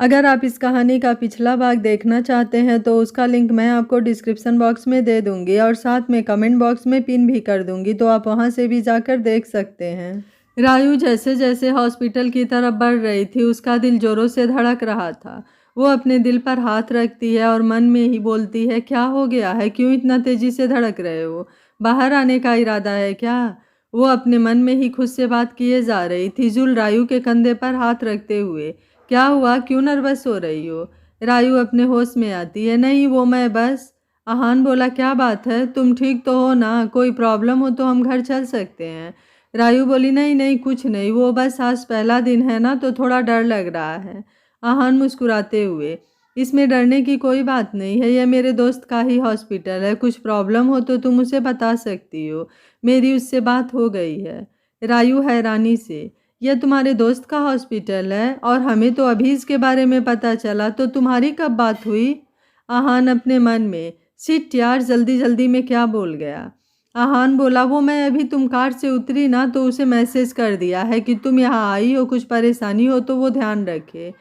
अगर आप इस कहानी का पिछला भाग देखना चाहते हैं तो उसका लिंक मैं आपको डिस्क्रिप्शन बॉक्स में दे दूंगी और साथ में कमेंट बॉक्स में पिन भी कर दूंगी, तो आप वहां से भी जाकर देख सकते हैं। रायु जैसे जैसे हॉस्पिटल की तरफ बढ़ रही थी उसका दिल जोरों से धड़क रहा था। वो अपने दिल पर हाथ रखती है और मन में ही बोलती है, क्या हो गया है, क्यों इतना तेजी से धड़क रहे हो, बाहर आने का इरादा है क्या। वो अपने मन में ही खुद से बात किए जा रही थी। जुल रायु के कंधे पर हाथ रखते हुए, क्या हुआ, क्यों नर्वस हो रही हो। रायु अपने होश में आती है, नहीं वो मैं बस। आहान बोला, क्या बात है, तुम ठीक तो हो ना, कोई प्रॉब्लम हो तो हम घर चल सकते हैं। रायु बोली, नहीं नहीं कुछ नहीं, वो बस आज पहला दिन है ना तो थोड़ा डर लग रहा है। आहान मुस्कुराते हुए, इसमें डरने की कोई बात नहीं है, यह मेरे दोस्त का ही हॉस्पिटल है, कुछ प्रॉब्लम हो तो तुम उसे बता सकती हो, मेरी उससे बात हो गई है। रायु हैरानी से, यह तुम्हारे दोस्त का हॉस्पिटल है और हमें तो अभी इसके बारे में पता चला, तो तुम्हारी कब बात हुई। आहान अपने मन में, शिट यार, जल्दी जल्दी में क्या बोल गया। आहान बोला, वो मैं अभी तुम कार से उतरी ना तो उसे मैसेज कर दिया है कि तुम यहाँ आई हो, कुछ परेशानी हो तो वो ध्यान रखे।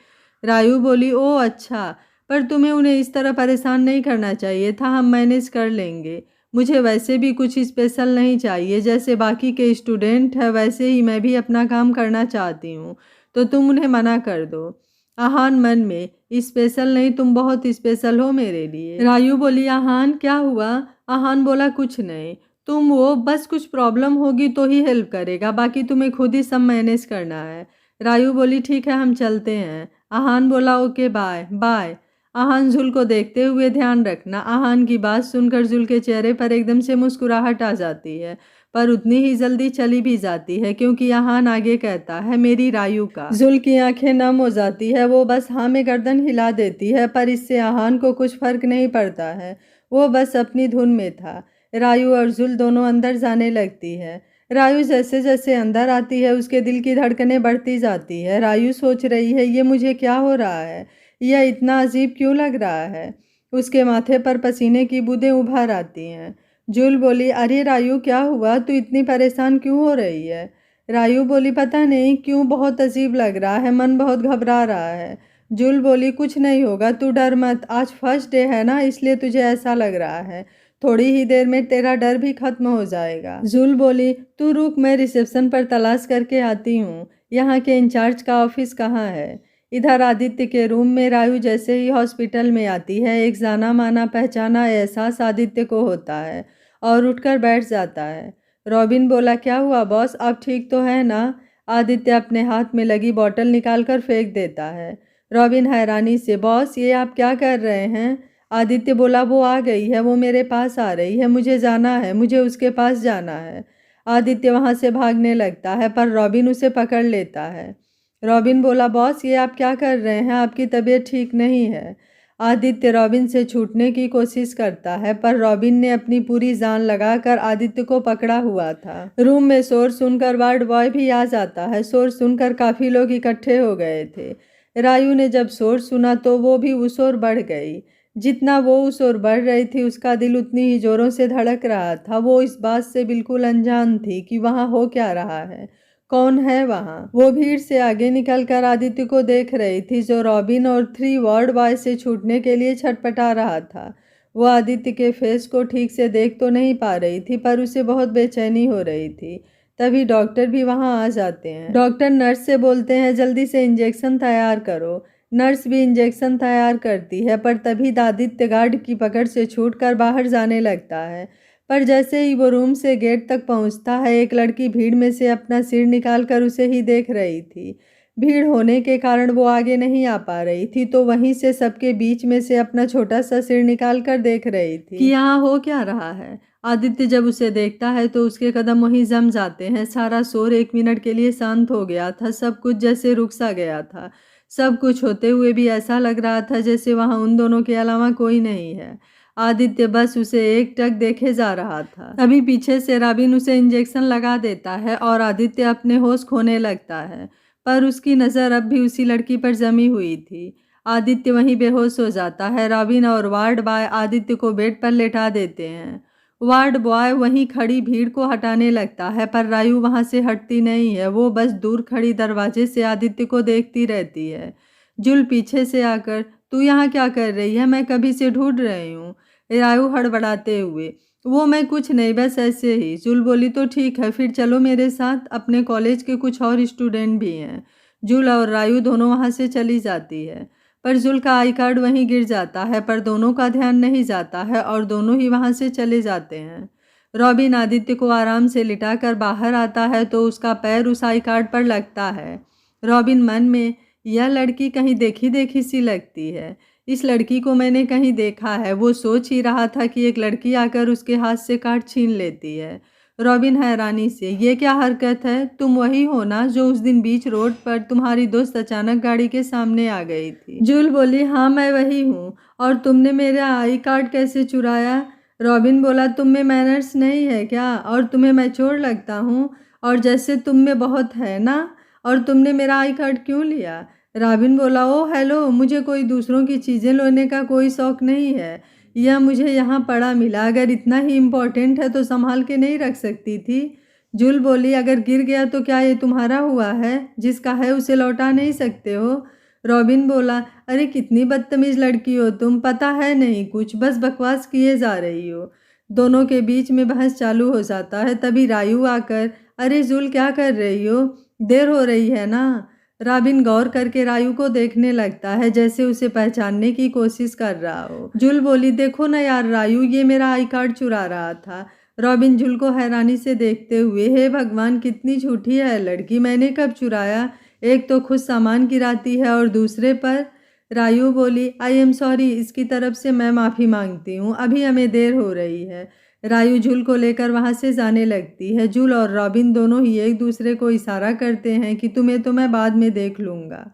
रायु बोली, ओ अच्छा, पर तुम्हें उन्हें इस तरह परेशान नहीं करना चाहिए था, हम मैनेज कर लेंगे। मुझे वैसे भी कुछ स्पेशल नहीं चाहिए, जैसे बाकी के स्टूडेंट है वैसे ही मैं भी अपना काम करना चाहती हूँ, तो तुम उन्हें मना कर दो। आहान मन में, स्पेशल नहीं, तुम बहुत स्पेशल हो मेरे लिए। रायु बोली, आहान क्या हुआ। आहान बोला, कुछ नहीं, तुम वो बस कुछ प्रॉब्लम होगी तो ही हेल्प करेगा, बाकी तुम्हें खुद ही सब मैनेज करना है। रायु बोली, ठीक है हम चलते हैं। आहान बोला, ओके बाय बाय। आहान जुल को देखते हुए, ध्यान रखना। आहान की बात सुनकर जुल के चेहरे पर एकदम से मुस्कुराहट आ जाती है, पर उतनी ही जल्दी चली भी जाती है क्योंकि आहान आगे कहता है, मेरी रायु का। जुल की आंखें नम हो जाती है, वो बस हाँ में गर्दन हिला देती है, पर इससे आहान को कुछ फर्क नहीं पड़ता है, वो बस अपनी धुन में था। रायु और जुल दोनों अंदर जाने लगती है। रायु जैसे जैसे अंदर आती है उसके दिल की धड़कनें बढ़ती जाती है। रायु सोच रही है, ये मुझे क्या हो रहा है, यह इतना अजीब क्यों लग रहा है। उसके माथे पर पसीने की बूंदें उभर आती हैं। जुल बोली, अरे रायु क्या हुआ, तू इतनी परेशान क्यों हो रही है। रायु बोली, पता नहीं क्यों बहुत अजीब लग रहा है, मन बहुत घबरा रहा है। जुल बोली, कुछ नहीं होगा, तू डर मत, आज फर्स्ट डे है ना इसलिए तुझे ऐसा लग रहा है, थोड़ी ही देर में तेरा डर भी खत्म हो जाएगा। जुल बोली, तू रुक, मैं रिसेप्शन पर तलाश करके आती हूँ, यहाँ के इंचार्ज का ऑफिस कहाँ है। इधर आदित्य के रूम में रायु जैसे ही हॉस्पिटल में आती है एक जाना माना पहचाना एहसास आदित्य को होता है और उठकर बैठ जाता है। रॉबिन बोला, क्या हुआ बॉस, आप ठीक तो है ना। आदित्य अपने हाथ में लगी बॉटल निकालकर फेंक देता है। रॉबिन हैरानी से, बॉस ये आप क्या कर रहे हैं। आदित्य बोला, वो आ गई है, वो मेरे पास आ रही है, मुझे जाना है, मुझे उसके पास जाना है। आदित्य वहां से भागने लगता है पर रॉबिन उसे पकड़ लेता है। रॉबिन बोला, बॉस ये आप क्या कर रहे हैं, आपकी तबीयत ठीक नहीं है। आदित्य रॉबिन से छूटने की कोशिश करता है पर रॉबिन ने अपनी पूरी जान लगाकर आदित्य को पकड़ा हुआ था। रूम में शोर सुनकर वार्ड बॉय भी आ जाता है। शोर सुनकर काफी लोग इकट्ठे हो गए थे। रायु ने जब शोर सुना तो वो भी उस ओर बढ़ गई। जितना वो उस ओर बढ़ रही थी उसका दिल उतनी ही जोरों से धड़क रहा था। वो इस बात से बिल्कुल अनजान थी कि वहां हो क्या रहा है, कौन है वहां। वो भीड़ से आगे निकलकर आदित्य को देख रही थी जो रॉबिन और 3 वार्ड बॉय से छूटने के लिए छटपटा रहा था। वो आदित्य के फेस को ठीक से देख तो नहीं पा रही थी पर उसे बहुत बेचैनी हो रही थी। तभी डॉक्टर भी वहां आ जाते हैं। डॉक्टर नर्स से बोलते हैं, जल्दी से इंजेक्शन तैयार करो। नर्स भी इंजेक्शन तैयार करती है पर तभी आदित्य गार्ड की पकड़ से छूटकर बाहर जाने लगता है। पर जैसे ही वो रूम से गेट तक पहुंचता है एक लड़की भीड़ में से अपना सिर निकालकर उसे ही देख रही थी। भीड़ होने के कारण वो आगे नहीं आ पा रही थी तो वहीं से सबके बीच में से अपना छोटा सा सिर निकालकर देख रही थी कि यहाँ हो क्या रहा है। आदित्य जब उसे देखता है तो उसके कदम वहीं जम जाते हैं। सारा शोर 1 मिनट के लिए शांत हो गया था। सब कुछ जैसे रुक सा गया था। सब कुछ होते हुए भी ऐसा लग रहा था जैसे वहां उन दोनों के अलावा कोई नहीं है। आदित्य बस उसे एकटक देखे जा रहा था। तभी पीछे से रॉबिन उसे इंजेक्शन लगा देता है और आदित्य अपने होश खोने लगता है, पर उसकी नज़र अब भी उसी लड़की पर जमी हुई थी। आदित्य वहीं बेहोश हो जाता है। रॉबिन और वार्ड बॉय आदित्य को बेड पर लेटा देते हैं। वार्ड बॉय वहीं खड़ी भीड़ को हटाने लगता है पर रायु वहां से हटती नहीं है। वो बस दूर खड़ी दरवाजे से आदित्य को देखती रहती है। जुल पीछे से आकर, तू यहाँ क्या कर रही है, मैं कभी से ढूंढ रही हूँ। रायू हड़बड़ाते हुए, वो मैं कुछ नहीं, बस ऐसे ही। जुल बोली, तो ठीक है, फिर चलो मेरे साथ, अपने कॉलेज के कुछ और स्टूडेंट भी हैं। जुल और रायू दोनों वहाँ से चली जाती है, पर जुल का आई कार्ड वहीं गिर जाता है, पर दोनों का ध्यान नहीं जाता है और दोनों ही वहाँ से चले जाते हैं। रॉबिन आदित्य को आराम से लिटाकर बाहर आता है तो उसका पैर उस आई कार्ड पर लगता है। रॉबिन मन में, यह लड़की कहीं देखी देखी सी लगती है, इस लड़की को मैंने कहीं देखा है। वो सोच ही रहा था कि एक लड़की आकर उसके हाथ से कार्ड छीन लेती है। रॉबिन हैरानी से, ये क्या हरकत है, तुम वही हो ना जो उस दिन बीच रोड पर तुम्हारी दोस्त अचानक गाड़ी के सामने आ गई थी। जूल बोली, हाँ मैं वही हूँ, और तुमने मेरा आई कार्ड कैसे चुराया। रॉबिन बोला, तुम में मैनर्स नहीं है क्या, और तुम्हें मैच्योर लगता हूँ, और जैसे तुम में बहुत है ना, और तुमने मेरा आई कार्ड क्यों लिया। रॉबिन बोला, ओ हेलो, मुझे कोई दूसरों की चीज़ें लेने का कोई शौक़ नहीं है, यह मुझे यहाँ पड़ा मिला, अगर इतना ही इम्पोर्टेंट है तो संभाल के नहीं रख सकती थी। जूल बोली, अगर गिर गया तो क्या ये तुम्हारा हुआ है, जिसका है उसे लौटा नहीं सकते हो। रॉबिन बोला, अरे कितनी बदतमीज़ लड़की हो तुम, पता है नहीं कुछ, बस बकवास किए जा रही हो। दोनों के बीच में बहस चालू हो जाता है। तभी रायू आकर, अरे जूल क्या कर रही हो, देर हो रही है ना। रॉबिन गौर करके रायू को देखने लगता है, जैसे उसे पहचानने की कोशिश कर रहा हो। जूल बोली, देखो ना यार रायू, ये मेरा आई कार्ड चुरा रहा था। रॉबिन जूल को हैरानी से देखते हुए, हे भगवान कितनी झूठी है लड़की, मैंने कब चुराया, एक तो खुद सामान गिराती है और दूसरे पर। रायू बोली, आई एम सॉरी, इसकी तरफ से मैं माफ़ी मांगती हूँ, अभी हमें देर हो रही है। रायू जूल को लेकर वहाँ से जाने लगती है। जूल और रॉबिन दोनों ही एक दूसरे को इशारा करते हैं कि तुम्हें तो मैं बाद में देख लूँगा।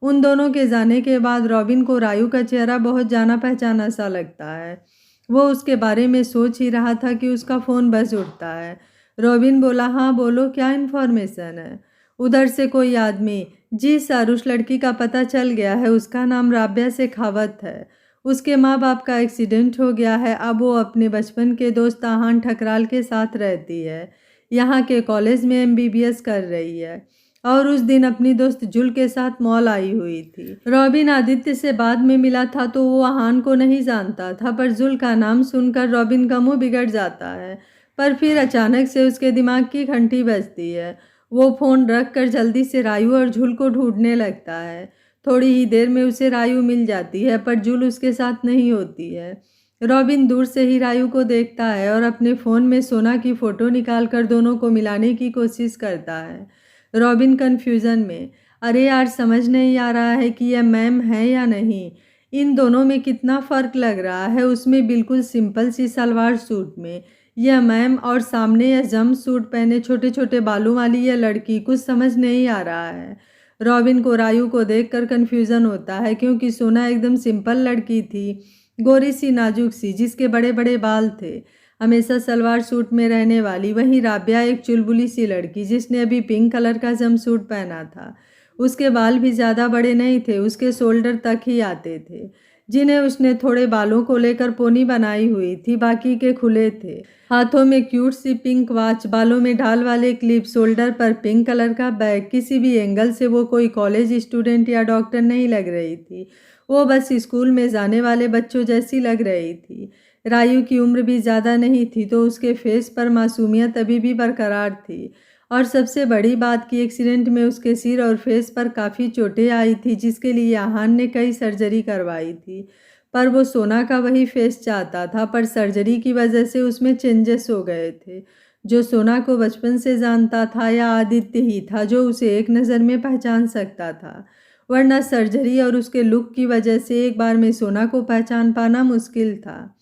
उन दोनों के जाने के बाद रॉबिन को रायू का चेहरा बहुत जाना पहचाना सा लगता है। वो उसके बारे में सोच ही रहा था कि उसका फ़ोन बज उठता है। रॉबिन बोला, हाँ बोलो, क्या इन्फॉर्मेशन है। उधर से कोई आदमी, जी सर, उस लड़की का पता चल गया है, उसका नाम राबिया शेखावत है, उसके माँ बाप का एक्सीडेंट हो गया है, अब वो अपने बचपन के दोस्त आहान ठकराल के साथ रहती है, यहाँ के कॉलेज में MBBS कर रही है, और उस दिन अपनी दोस्त जुल के साथ मॉल आई हुई थी। रॉबिन आदित्य से बाद में मिला था तो वो आहान को नहीं जानता था, पर जुल का नाम सुनकर रॉबिन का मुंह बिगड़ जाता है, पर फिर अचानक से उसके दिमाग की घंटी बजती है। वो फ़ोन रख कर जल्दी से रायू और जुल को ढूंढने लगता है। थोड़ी ही देर में उसे रायू मिल जाती है, पर जुल उसके साथ नहीं होती है। रॉबिन दूर से ही रायू को देखता है और अपने फ़ोन में सोना की फ़ोटो निकालकर दोनों को मिलाने की कोशिश करता है। रॉबिन कन्फ्यूज़न में, अरे यार समझ नहीं आ रहा है कि यह मैम है या नहीं, इन दोनों में कितना फ़र्क लग रहा है, उसमें बिल्कुल सिंपल सी सलवार सूट में यह मैम, और सामने यह जंप सूट पहने छोटे छोटे बालों वाली यह लड़की, कुछ समझ नहीं आ रहा है। रॉबिन को रायू को देखकर कन्फ्यूज़न होता है, क्योंकि सोना एकदम सिंपल लड़की थी, गोरी सी नाजुक सी, जिसके बड़े बड़े बाल थे, हमेशा सलवार सूट में रहने वाली। वहीं राबिया एक चुलबुली सी लड़की, जिसने अभी पिंक कलर का जंप सूट पहना था। उसके बाल भी ज़्यादा बड़े नहीं थे, उसके शोल्डर तक ही आते थे, जिन्हें उसने थोड़े बालों को लेकर पोनी बनाई हुई थी, बाकी के खुले थे। हाथों में क्यूट सी पिंक वॉच, बालों में ढाल वाले क्लिप, शोल्डर पर पिंक कलर का बैग। किसी भी एंगल से वो कोई कॉलेज स्टूडेंट या डॉक्टर नहीं लग रही थी, वो बस स्कूल में जाने वाले बच्चों जैसी लग रही थी। रायू की उम्र भी ज़्यादा नहीं थी, तो उसके फेस पर मासूमियत अभी भी बरकरार थी। और सबसे बड़ी बात कि एक्सीडेंट में उसके सिर और फेस पर काफ़ी चोटें आई थी, जिसके लिए आहान ने कई सर्जरी करवाई थी, पर वो सोना का वही फेस चाहता था, पर सर्जरी की वजह से उसमें चेंजेस हो गए थे। जो सोना को बचपन से जानता था या आदित्य ही था जो उसे एक नज़र में पहचान सकता था, वरना सर्जरी और उसके लुक की वजह से एक बार में सोना को पहचान पाना मुश्किल था।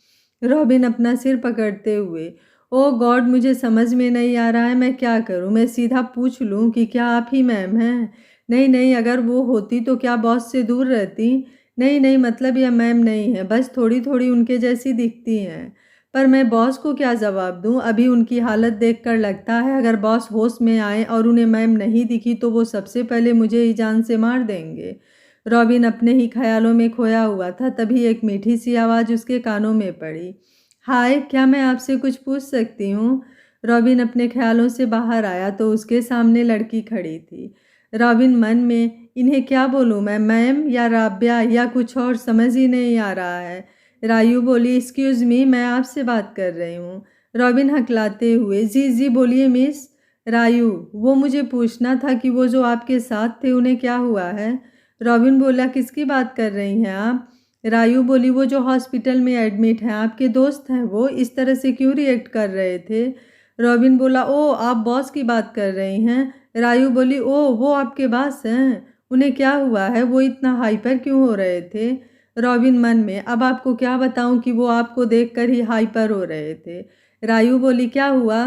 रॉबिन अपना सिर पकड़ते हुए, ओ गॉड, मुझे समझ में नहीं आ रहा है, मैं क्या करूं, मैं सीधा पूछ लूं कि क्या आप ही मैम हैं। नहीं नहीं, अगर वो होती तो क्या बॉस से दूर रहती। नहीं नहीं, मतलब यह मैम नहीं है, बस थोड़ी थोड़ी उनके जैसी दिखती हैं। पर मैं बॉस को क्या जवाब दूं, अभी उनकी हालत देखकर लगता है अगर बॉस होश में आए और उन्हें मैम नहीं दिखी तो वो सबसे पहले मुझे ही जान से मार देंगे। रॉबिन अपने ही ख्यालों में खोया हुआ था, तभी एक मीठी सी आवाज़ उसके कानों में पड़ी, हाय, क्या मैं आपसे कुछ पूछ सकती हूँ। रॉबिन अपने ख्यालों से बाहर आया तो उसके सामने लड़की खड़ी थी। रॉबिन मन में, इन्हें क्या बोलूँ मैं, मैम या राब्या या कुछ और, समझ ही नहीं आ रहा है। रायू बोली, एक्सक्यूज़ मी, मैं आपसे बात कर रही हूँ। रॉबिन हकलाते हुए, जी जी बोलिए मिस। रायू, वो मुझे पूछना था कि वो जो आपके साथ थे उन्हें क्या हुआ है। रॉबिन बोला, किसकी बात कर रही हैं आप। रायू बोली, वो जो हॉस्पिटल में एडमिट हैं, आपके दोस्त हैं, वो इस तरह से क्यों रिएक्ट कर रहे थे। रॉबिन बोला, ओ आप बॉस की बात कर रही हैं। रायू बोली, ओ वो आपके बॉस हैं, उन्हें क्या हुआ है, वो इतना हाइपर क्यों हो रहे थे। रॉबिन मन में, अब आपको क्या बताऊं कि वो आपको देखकर ही हाइपर हो रहे थे। रायू बोली, क्या हुआ,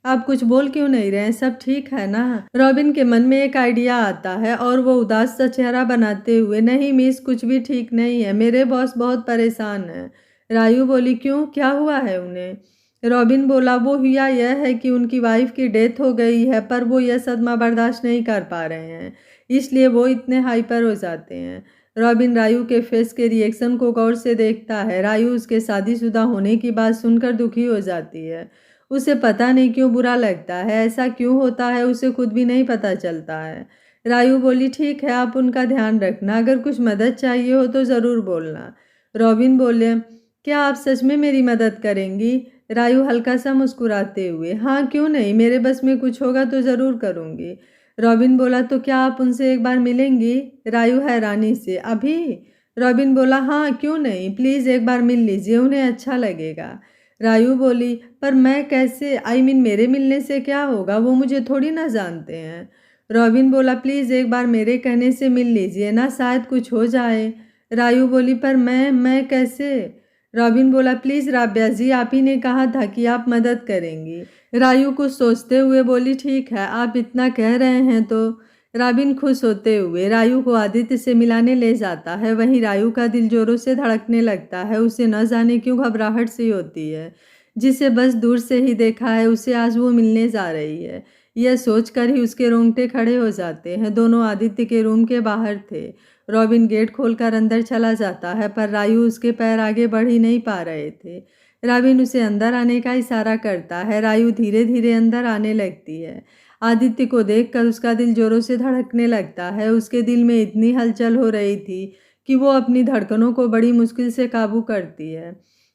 आप कुछ बोल क्यों नहीं रहे हैं, सब ठीक है ना। रॉबिन के मन में एक आइडिया आता है और वो उदास सा चेहरा बनाते हुए, नहीं मिस, कुछ भी ठीक नहीं है, मेरे बॉस बहुत परेशान हैं। रायू बोली, क्यों, क्या हुआ है उन्हें। रॉबिन बोला, वो हुआ यह है कि उनकी वाइफ की डेथ हो गई है, पर वो यह सदमा बर्दाश्त नहीं कर पा रहे हैं, इसलिए वो इतने हाइपर हो जाते हैं। रॉबिन रायू के फेस के रिएक्शन को गौर से देखता है। रायू उसके शादीशुदा होने की बात सुनकर दुखी हो जाती है। उसे पता नहीं क्यों बुरा लगता है, ऐसा क्यों होता है उसे खुद भी नहीं पता चलता है। रायू बोली, ठीक है, आप उनका ध्यान रखना, अगर कुछ मदद चाहिए हो तो ज़रूर बोलना। रॉबिन बोले, क्या आप सच में मेरी मदद करेंगी। रायू हल्का सा मुस्कुराते हुए, हाँ क्यों नहीं, मेरे बस में कुछ होगा तो ज़रूर करूँगी। रॉबिन बोला, तो क्या आप उनसे एक बार मिलेंगी। रायू हैरानी से, अभी। रॉबिन बोला, हाँ क्यों नहीं, प्लीज़ एक बार मिल लीजिए, उन्हें अच्छा लगेगा। रायू बोली, पर मैं कैसे, आई मीन मेरे मिलने से क्या होगा, वो मुझे थोड़ी ना जानते हैं। रॉबिन बोला, प्लीज़ एक बार मेरे कहने से मिल लीजिए ना, शायद कुछ हो जाए। रायू बोली, पर मैं कैसे। रॉबिन बोला, प्लीज़ राब्या जी, आप ही ने कहा था कि आप मदद करेंगी। रायू कुछ सोचते हुए बोली, ठीक है, आप इतना कह रहे हैं तो। रॉबिन खुश होते हुए रायू को आदित्य से मिलाने ले जाता है। वहीं रायू का दिल जोरों से धड़कने लगता है। उसे न जाने क्यों घबराहट सी होती है। जिसे बस दूर से ही देखा है, उसे आज वो मिलने जा रही है, यह सोचकर ही उसके रोंगटे खड़े हो जाते हैं। दोनों आदित्य के रूम के बाहर थे। रॉबिन गेट खोलकर अंदर चला जाता है, पर रायू उसके पैर आगे बढ़ ही नहीं पा रहे थे। रॉबिन उसे अंदर आने का इशारा करता है। रायू धीरे धीरे अंदर आने लगती है। आदित्य को देखकर उसका दिल जोरों से धड़कने लगता है। उसके दिल में इतनी हलचल हो रही थी कि वो अपनी धड़कनों को बड़ी मुश्किल से काबू करती है।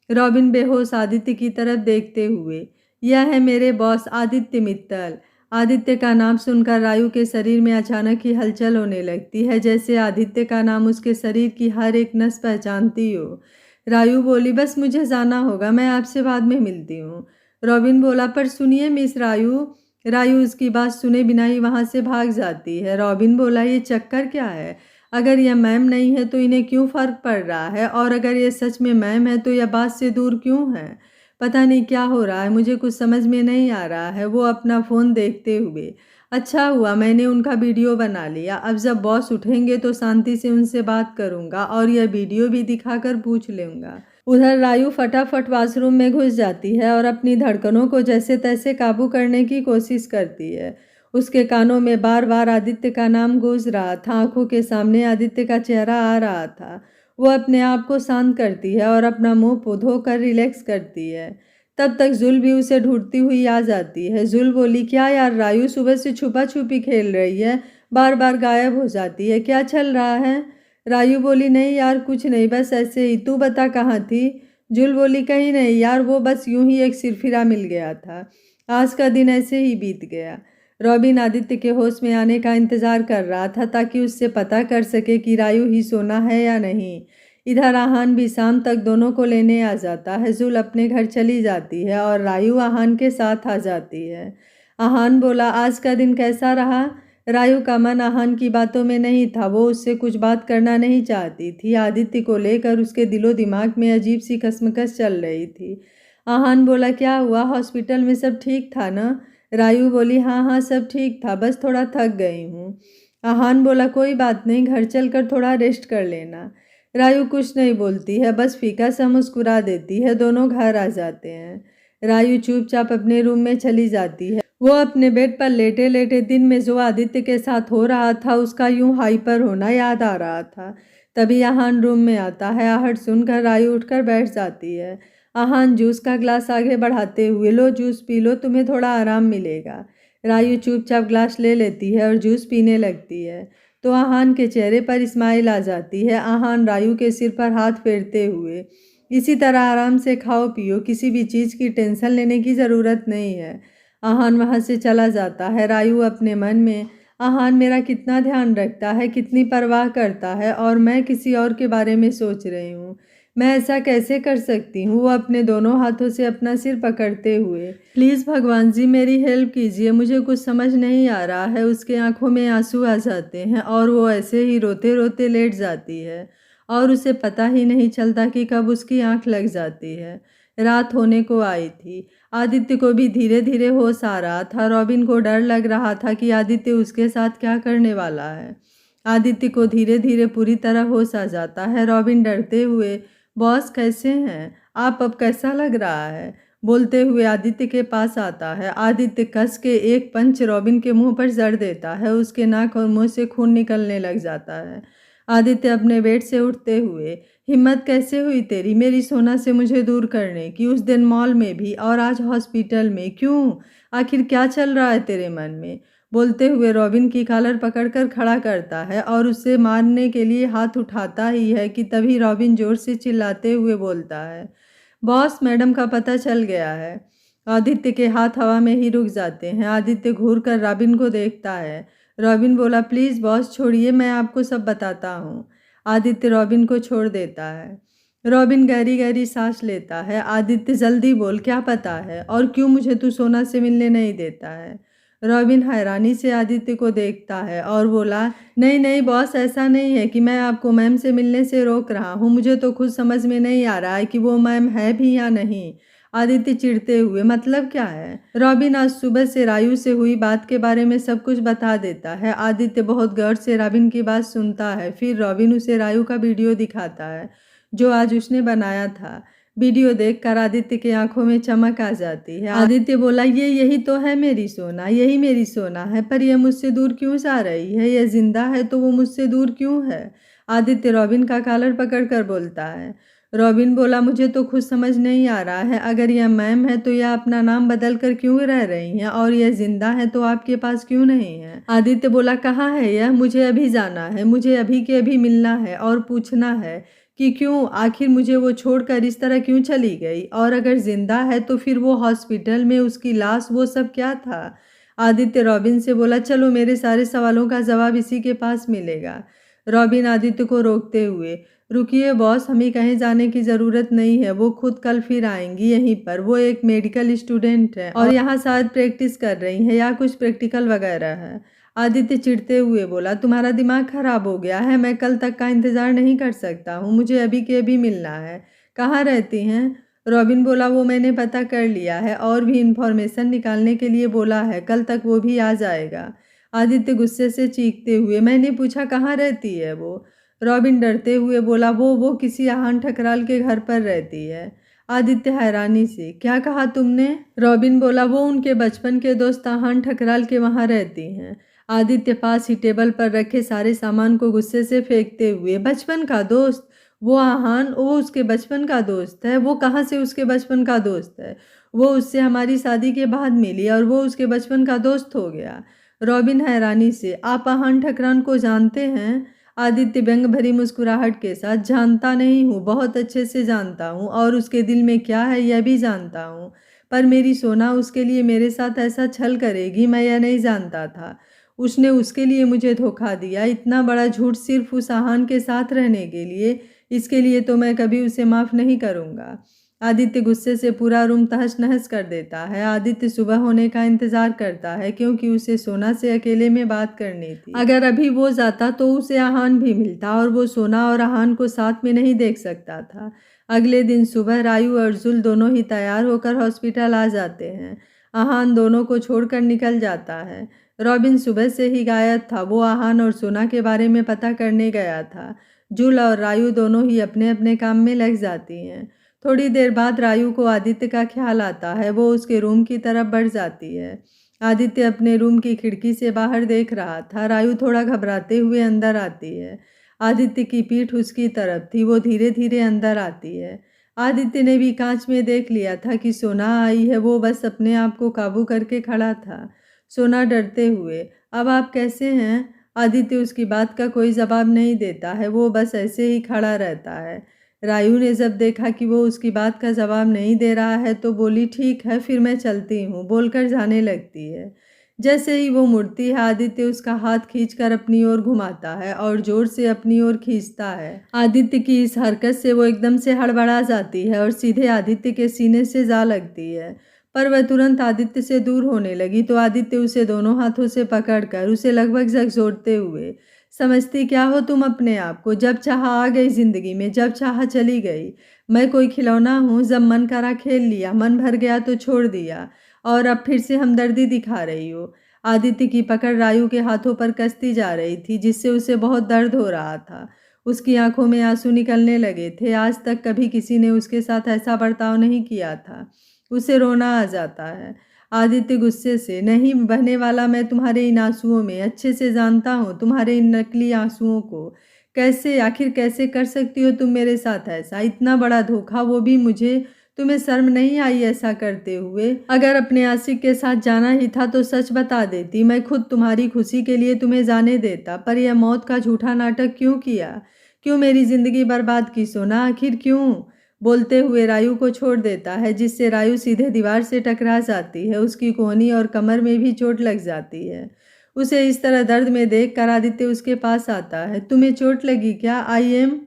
रॉबिन बेहोश आदित्य की तरफ देखते हुए, यह है मेरे बॉस आदित्य मित्तल। आदित्य का नाम सुनकर रायू के शरीर में अचानक ही हलचल होने लगती है, जैसे आदित्य का नाम उसके शरीर की हर एक नस पहचानती हो। रायू बोली, बस मुझे जाना होगा, मैं आपसे बाद में मिलती हूँ। रॉबिन बोला, पर सुनिए मिस रायू। रायू उसकी बात सुने बिना ही वहाँ से भाग जाती है। रॉबिन बोला, ये चक्कर क्या है, अगर यह मैम नहीं है तो इन्हें क्यों फ़र्क पड़ रहा है, और अगर ये सच में मैम है तो यह बात से दूर क्यों है। पता नहीं क्या हो रहा है, मुझे कुछ समझ में नहीं आ रहा है। वो अपना फ़ोन देखते हुए, अच्छा हुआ मैंने उनका वीडियो बना लिया, अब जब बॉस उठेंगे तो शांति से उनसे बात करूंगा और यह वीडियो भी दिखाकर पूछ लूँगा। उधर रायू फटाफट वॉशरूम में घुस जाती है और अपनी धड़कनों को जैसे तैसे काबू करने की कोशिश करती है। उसके कानों में बार बार आदित्य का नाम गूंज रहा था। आंखों के सामने आदित्य का चेहरा आ रहा था। वो अपने आप को शांत करती है और अपना मुंह धोकर रिलैक्स करती है। तब तक जुल भी उसे ढूंढती हुई आ जाती है। जुल बोली, क्या यार रायू सुबह से छुपा छुपी खेल रही है, बार बार गायब हो जाती है, क्या चल रहा है। रायू बोली, नहीं यार कुछ नहीं, बस ऐसे ही, तू बता कहाँ थी। जुल बोली, कहीं नहीं यार, वो बस यूं ही एक सिरफिरा मिल गया था, आज का दिन ऐसे ही बीत गया। रॉबिन आदित्य के होश में आने का इंतजार कर रहा था ताकि उससे पता कर सके कि रायू ही सोना है या नहीं। इधर आहान भी शाम तक दोनों को लेने आ जाता है। जुल अपने घर चली जाती है और रायू आहान के साथ आ जाती है। आहान बोला, आज का दिन कैसा रहा। रायू का मन आहान की बातों में नहीं था। वो उससे कुछ बात करना नहीं चाहती थी। आदित्य को लेकर उसके दिलो दिमाग में अजीब सी कशमकश चल रही थी। आहान बोला, क्या हुआ, हॉस्पिटल में सब ठीक था ना। रायू बोली, हाँ हाँ सब ठीक था, बस थोड़ा थक गई हूँ। आहान बोला, कोई बात नहीं, घर चलकर थोड़ा रेस्ट कर लेना। रायू कुछ नहीं बोलती है, बस फीका सा मुस्कुरा देती है। दोनों घर आ जाते हैं। रायू चुपचाप अपने रूम में चली जाती है। वो अपने बेड पर लेटे लेटे दिन में जो आदित्य के साथ हो रहा था उसका यूं हाइपर होना याद आ रहा था। तभी आहान रूम में आता है। आहट सुनकर रायू उठकर बैठ जाती है। आहान जूस का ग्लास आगे बढ़ाते हुए, लो जूस पी लो, तुम्हें थोड़ा आराम मिलेगा। रायू चुपचाप ग्लास ले लेती है और जूस पीने लगती है तो आहान के चेहरे पर स्माइल आ जाती है। आहान रायू के सिर पर हाथ फेरते हुए, इसी तरह आराम से खाओ पियो, किसी भी चीज़ की टेंशन लेने की ज़रूरत नहीं है। आहान वहाँ से चला जाता है। रायू अपने मन में, आहान मेरा कितना ध्यान रखता है, कितनी परवाह करता है, और मैं किसी और के बारे में सोच रही हूँ। मैं ऐसा कैसे कर सकती हूँ। वो अपने दोनों हाथों से अपना सिर पकड़ते हुए, प्लीज़ भगवान जी मेरी हेल्प कीजिए, मुझे कुछ समझ नहीं आ रहा है। उसके आंखों में आंसू आ जाते हैं और वो ऐसे ही रोते रोते लेट जाती है और उसे पता ही नहीं चलता कि कब उसकी आंख लग जाती है। रात होने को आई थी। आदित्य को भी धीरे धीरे होश आ रहा था। रॉबिन को डर लग रहा था कि आदित्य उसके साथ क्या करने वाला है। आदित्य को धीरे धीरे पूरी तरह होश आ जाता है। रॉबिन डरते हुए, बॉस कैसे हैं आप, अब कैसा लग रहा है, बोलते हुए आदित्य के पास आता है। आदित्य कस के एक पंच रॉबिन के मुंह पर जड़ देता है। उसके नाक और मुंह से खून निकलने लग जाता है। आदित्य अपने बेड से उठते हुए, हिम्मत कैसे हुई तेरी मेरी सोना से मुझे दूर करने की, उस दिन मॉल में भी और आज हॉस्पिटल में, क्यों, आखिर क्या चल रहा है तेरे मन में, बोलते हुए रॉबिन की कॉलर पकड़कर खड़ा करता है और उसे मारने के लिए हाथ उठाता ही है कि तभी रॉबिन जोर से चिल्लाते हुए बोलता है, बॉस मैडम का पता चल गया है। आदित्य के हाथ हवा में ही रुक जाते हैं। आदित्य घूर कर रॉबिन को देखता है। रॉबिन बोला, प्लीज़ बॉस छोड़िए, मैं आपको सब बताता हूँ। आदित्य रॉबिन को छोड़ देता है। रॉबिन गहरी गहरी सांस लेता है। आदित्य जल्दी बोल, क्या पता है, और क्यों मुझे तू सोना से मिलने नहीं देता है। रॉबिन हैरानी से आदित्य को देखता है और बोला, नहीं नहीं बॉस, ऐसा नहीं है कि मैं आपको मैम से मिलने से रोक रहा हूँ, मुझे तो खुद समझ में नहीं आ रहा है कि वो मैम है भी या नहीं। आदित्य चिढ़ते हुए, मतलब क्या है। रॉबिन आज सुबह से रायू से हुई बात के बारे में सब कुछ बता देता है। आदित्य बहुत गौर से रॉबिन की बात सुनता है। फिर रॉबिन उसे रायू का वीडियो दिखाता है जो आज उसने बनाया था। वीडियो देखकर आदित्य की आंखों में चमक आ जाती है। आदित्य बोला, यही तो है मेरी सोना, यही मेरी सोना है, पर यह मुझसे दूर क्यों जा रही है, यह जिंदा है तो वो मुझसे दूर क्यों है। आदित्य रॉबिन का कॉलर पकड़कर बोलता है। रॉबिन बोला, मुझे तो खुद समझ नहीं आ रहा है, अगर यह मैम है तो यह अपना नाम बदल कर क्यों रह रही हैं, और यह जिंदा है तो आपके पास क्यों नहीं है। आदित्य बोला, कहाँ है यह, मुझे अभी जाना है, मुझे अभी के अभी मिलना है और पूछना है कि क्यों, आखिर मुझे वो छोड़कर इस तरह क्यों चली गई, और अगर जिंदा है तो फिर वो हॉस्पिटल में उसकी लाश, वो सब क्या था। आदित्य रॉबिन से बोला, चलो मेरे सारे सवालों का जवाब इसी के पास मिलेगा। रॉबिन आदित्य को रोकते हुए, रुकिए बॉस, हमें कहीं जाने की ज़रूरत नहीं है, वो खुद कल फिर आएंगी यहीं पर, वो एक मेडिकल स्टूडेंट है और यहाँ शायद प्रैक्टिस कर रही हैं या कुछ प्रैक्टिकल वगैरह है। आदित्य चिढ़ते हुए बोला, तुम्हारा दिमाग खराब हो गया है, मैं कल तक का इंतज़ार नहीं कर सकता हूँ, मुझे अभी के अभी मिलना है। कहाँ रहती हैं। रॉबिन बोला, वो मैंने पता कर लिया है और भी इंफॉर्मेशन निकालने के लिए बोला है, कल तक वो भी आ जाएगा। आदित्य गुस्से से चीखते हुए, मैंने पूछा कहाँ रहती है वो। रॉबिन डरते हुए बोला, वो किसी आहान ठकराल के घर पर रहती है। आदित्य हैरानी से, क्या कहा तुमने। रॉबिन बोला, वो उनके बचपन के दोस्त आहान ठकराल के वहाँ रहती हैं। आदित्य पास ही टेबल पर रखे सारे सामान को गुस्से से फेंकते हुए, बचपन का दोस्त, वो आहान, वो उसके बचपन का दोस्त है, वो कहाँ से उसके बचपन का दोस्त है, वो उससे हमारी शादी के बाद मिली और वो उसके बचपन का दोस्त हो गया। रॉबिन हैरानी से, आप आहान ठकराल को जानते हैं। आदित्य व्यंग भरी मुस्कुराहट के साथ, जानता नहीं हूँ, बहुत अच्छे से जानता हूँ और उसके दिल में क्या है यह भी जानता हूँ, पर मेरी सोना उसके लिए मेरे साथ ऐसा छल करेगी, मैं यह नहीं जानता था। उसने उसके लिए मुझे धोखा दिया, इतना बड़ा झूठ सिर्फ उस आहान के साथ रहने के लिए, इसके लिए तो मैं कभी उसे माफ़ नहीं करूँगा। आदित्य गुस्से से पूरा रूम तहस नहस कर देता है। आदित्य सुबह होने का इंतजार करता है क्योंकि उसे सोना से अकेले में बात करनी थी। अगर अभी वो जाता तो उसे आहान भी मिलता और वो सोना और आहान को साथ में नहीं देख सकता था। अगले दिन सुबह रायू और जुल दोनों ही तैयार होकर हॉस्पिटल आ जाते हैं। आहान दोनों को छोड़कर निकल जाता है। रॉबिन सुबह से ही गायब था, वो आहान और सोना के बारे में पता करने गया था। जुल और रायू दोनों ही अपने अपने काम में लग जाती हैं। थोड़ी देर बाद रायू को आदित्य का ख्याल आता है। वो उसके रूम की तरफ बढ़ जाती है। आदित्य अपने रूम की खिड़की से बाहर देख रहा था। रायू थोड़ा घबराते हुए अंदर आती है। आदित्य की पीठ उसकी तरफ थी। वो धीरे धीरे अंदर आती है। आदित्य ने भी कांच में देख लिया था कि सोना आई है। वो बस अपने आप को काबू करके खड़ा था। सोना डरते हुए। अब आप कैसे हैं? आदित्य उसकी बात का कोई जवाब नहीं देता है, वो बस ऐसे ही खड़ा रहता है। रायु ने जब देखा कि वो उसकी बात का जवाब नहीं दे रहा है तो बोली, ठीक है फिर मैं चलती हूँ, बोलकर जाने लगती है। जैसे ही वो मुड़ती है, आदित्य उसका हाथ खींचकर अपनी ओर घुमाता है और जोर से अपनी ओर खींचता है। आदित्य की इस हरकत से वो एकदम से हड़बड़ा जाती है और सीधे आदित्य के सीने से जा लगती है। पर वह तुरंत आदित्य से दूर होने लगी तो आदित्य उसे दोनों हाथों से पकड़कर उसे लगभग झकझोरते हुए, समझती क्या हो तुम अपने आप को? जब चाहा आ गई जिंदगी में, जब चाहा चली गई। मैं कोई खिलौना हूँ? जब मन करा खेल लिया, मन भर गया तो छोड़ दिया, और अब फिर से हमदर्दी दिखा रही हो। आदित्य की पकड़ रायु के हाथों पर कसती जा रही थी, जिससे उसे बहुत दर्द हो रहा था। उसकी आंखों में आंसू निकलने लगे थे। आज तक कभी किसी ने उसके साथ ऐसा बर्ताव नहीं किया था। उसे रोना आ जाता है। आदित्य गुस्से से, नहीं बहने वाला मैं तुम्हारे इन आंसुओं में, अच्छे से जानता हूँ तुम्हारे इन नकली आंसुओं को। कैसे, आखिर कैसे कर सकती हो तुम मेरे साथ ऐसा? इतना बड़ा धोखा, वो भी मुझे। तुम्हें शर्म नहीं आई ऐसा करते हुए? अगर अपने आशिक के साथ जाना ही था तो सच बता देती, मैं खुद तुम्हारी खुशी के लिए तुम्हें जाने देता। पर यह मौत का झूठा नाटक क्यों किया? क्यों मेरी जिंदगी बर्बाद की सोना? आखिर क्यों? बोलते हुए रायु को छोड़ देता है, जिससे रायु सीधे दीवार से टकरा जाती है। उसकी कोहनी और कमर में भी चोट लग जाती है। उसे इस तरह दर्द में देखकर आदित्य उसके पास आता है। तुम्हें चोट लगी क्या? आई एम,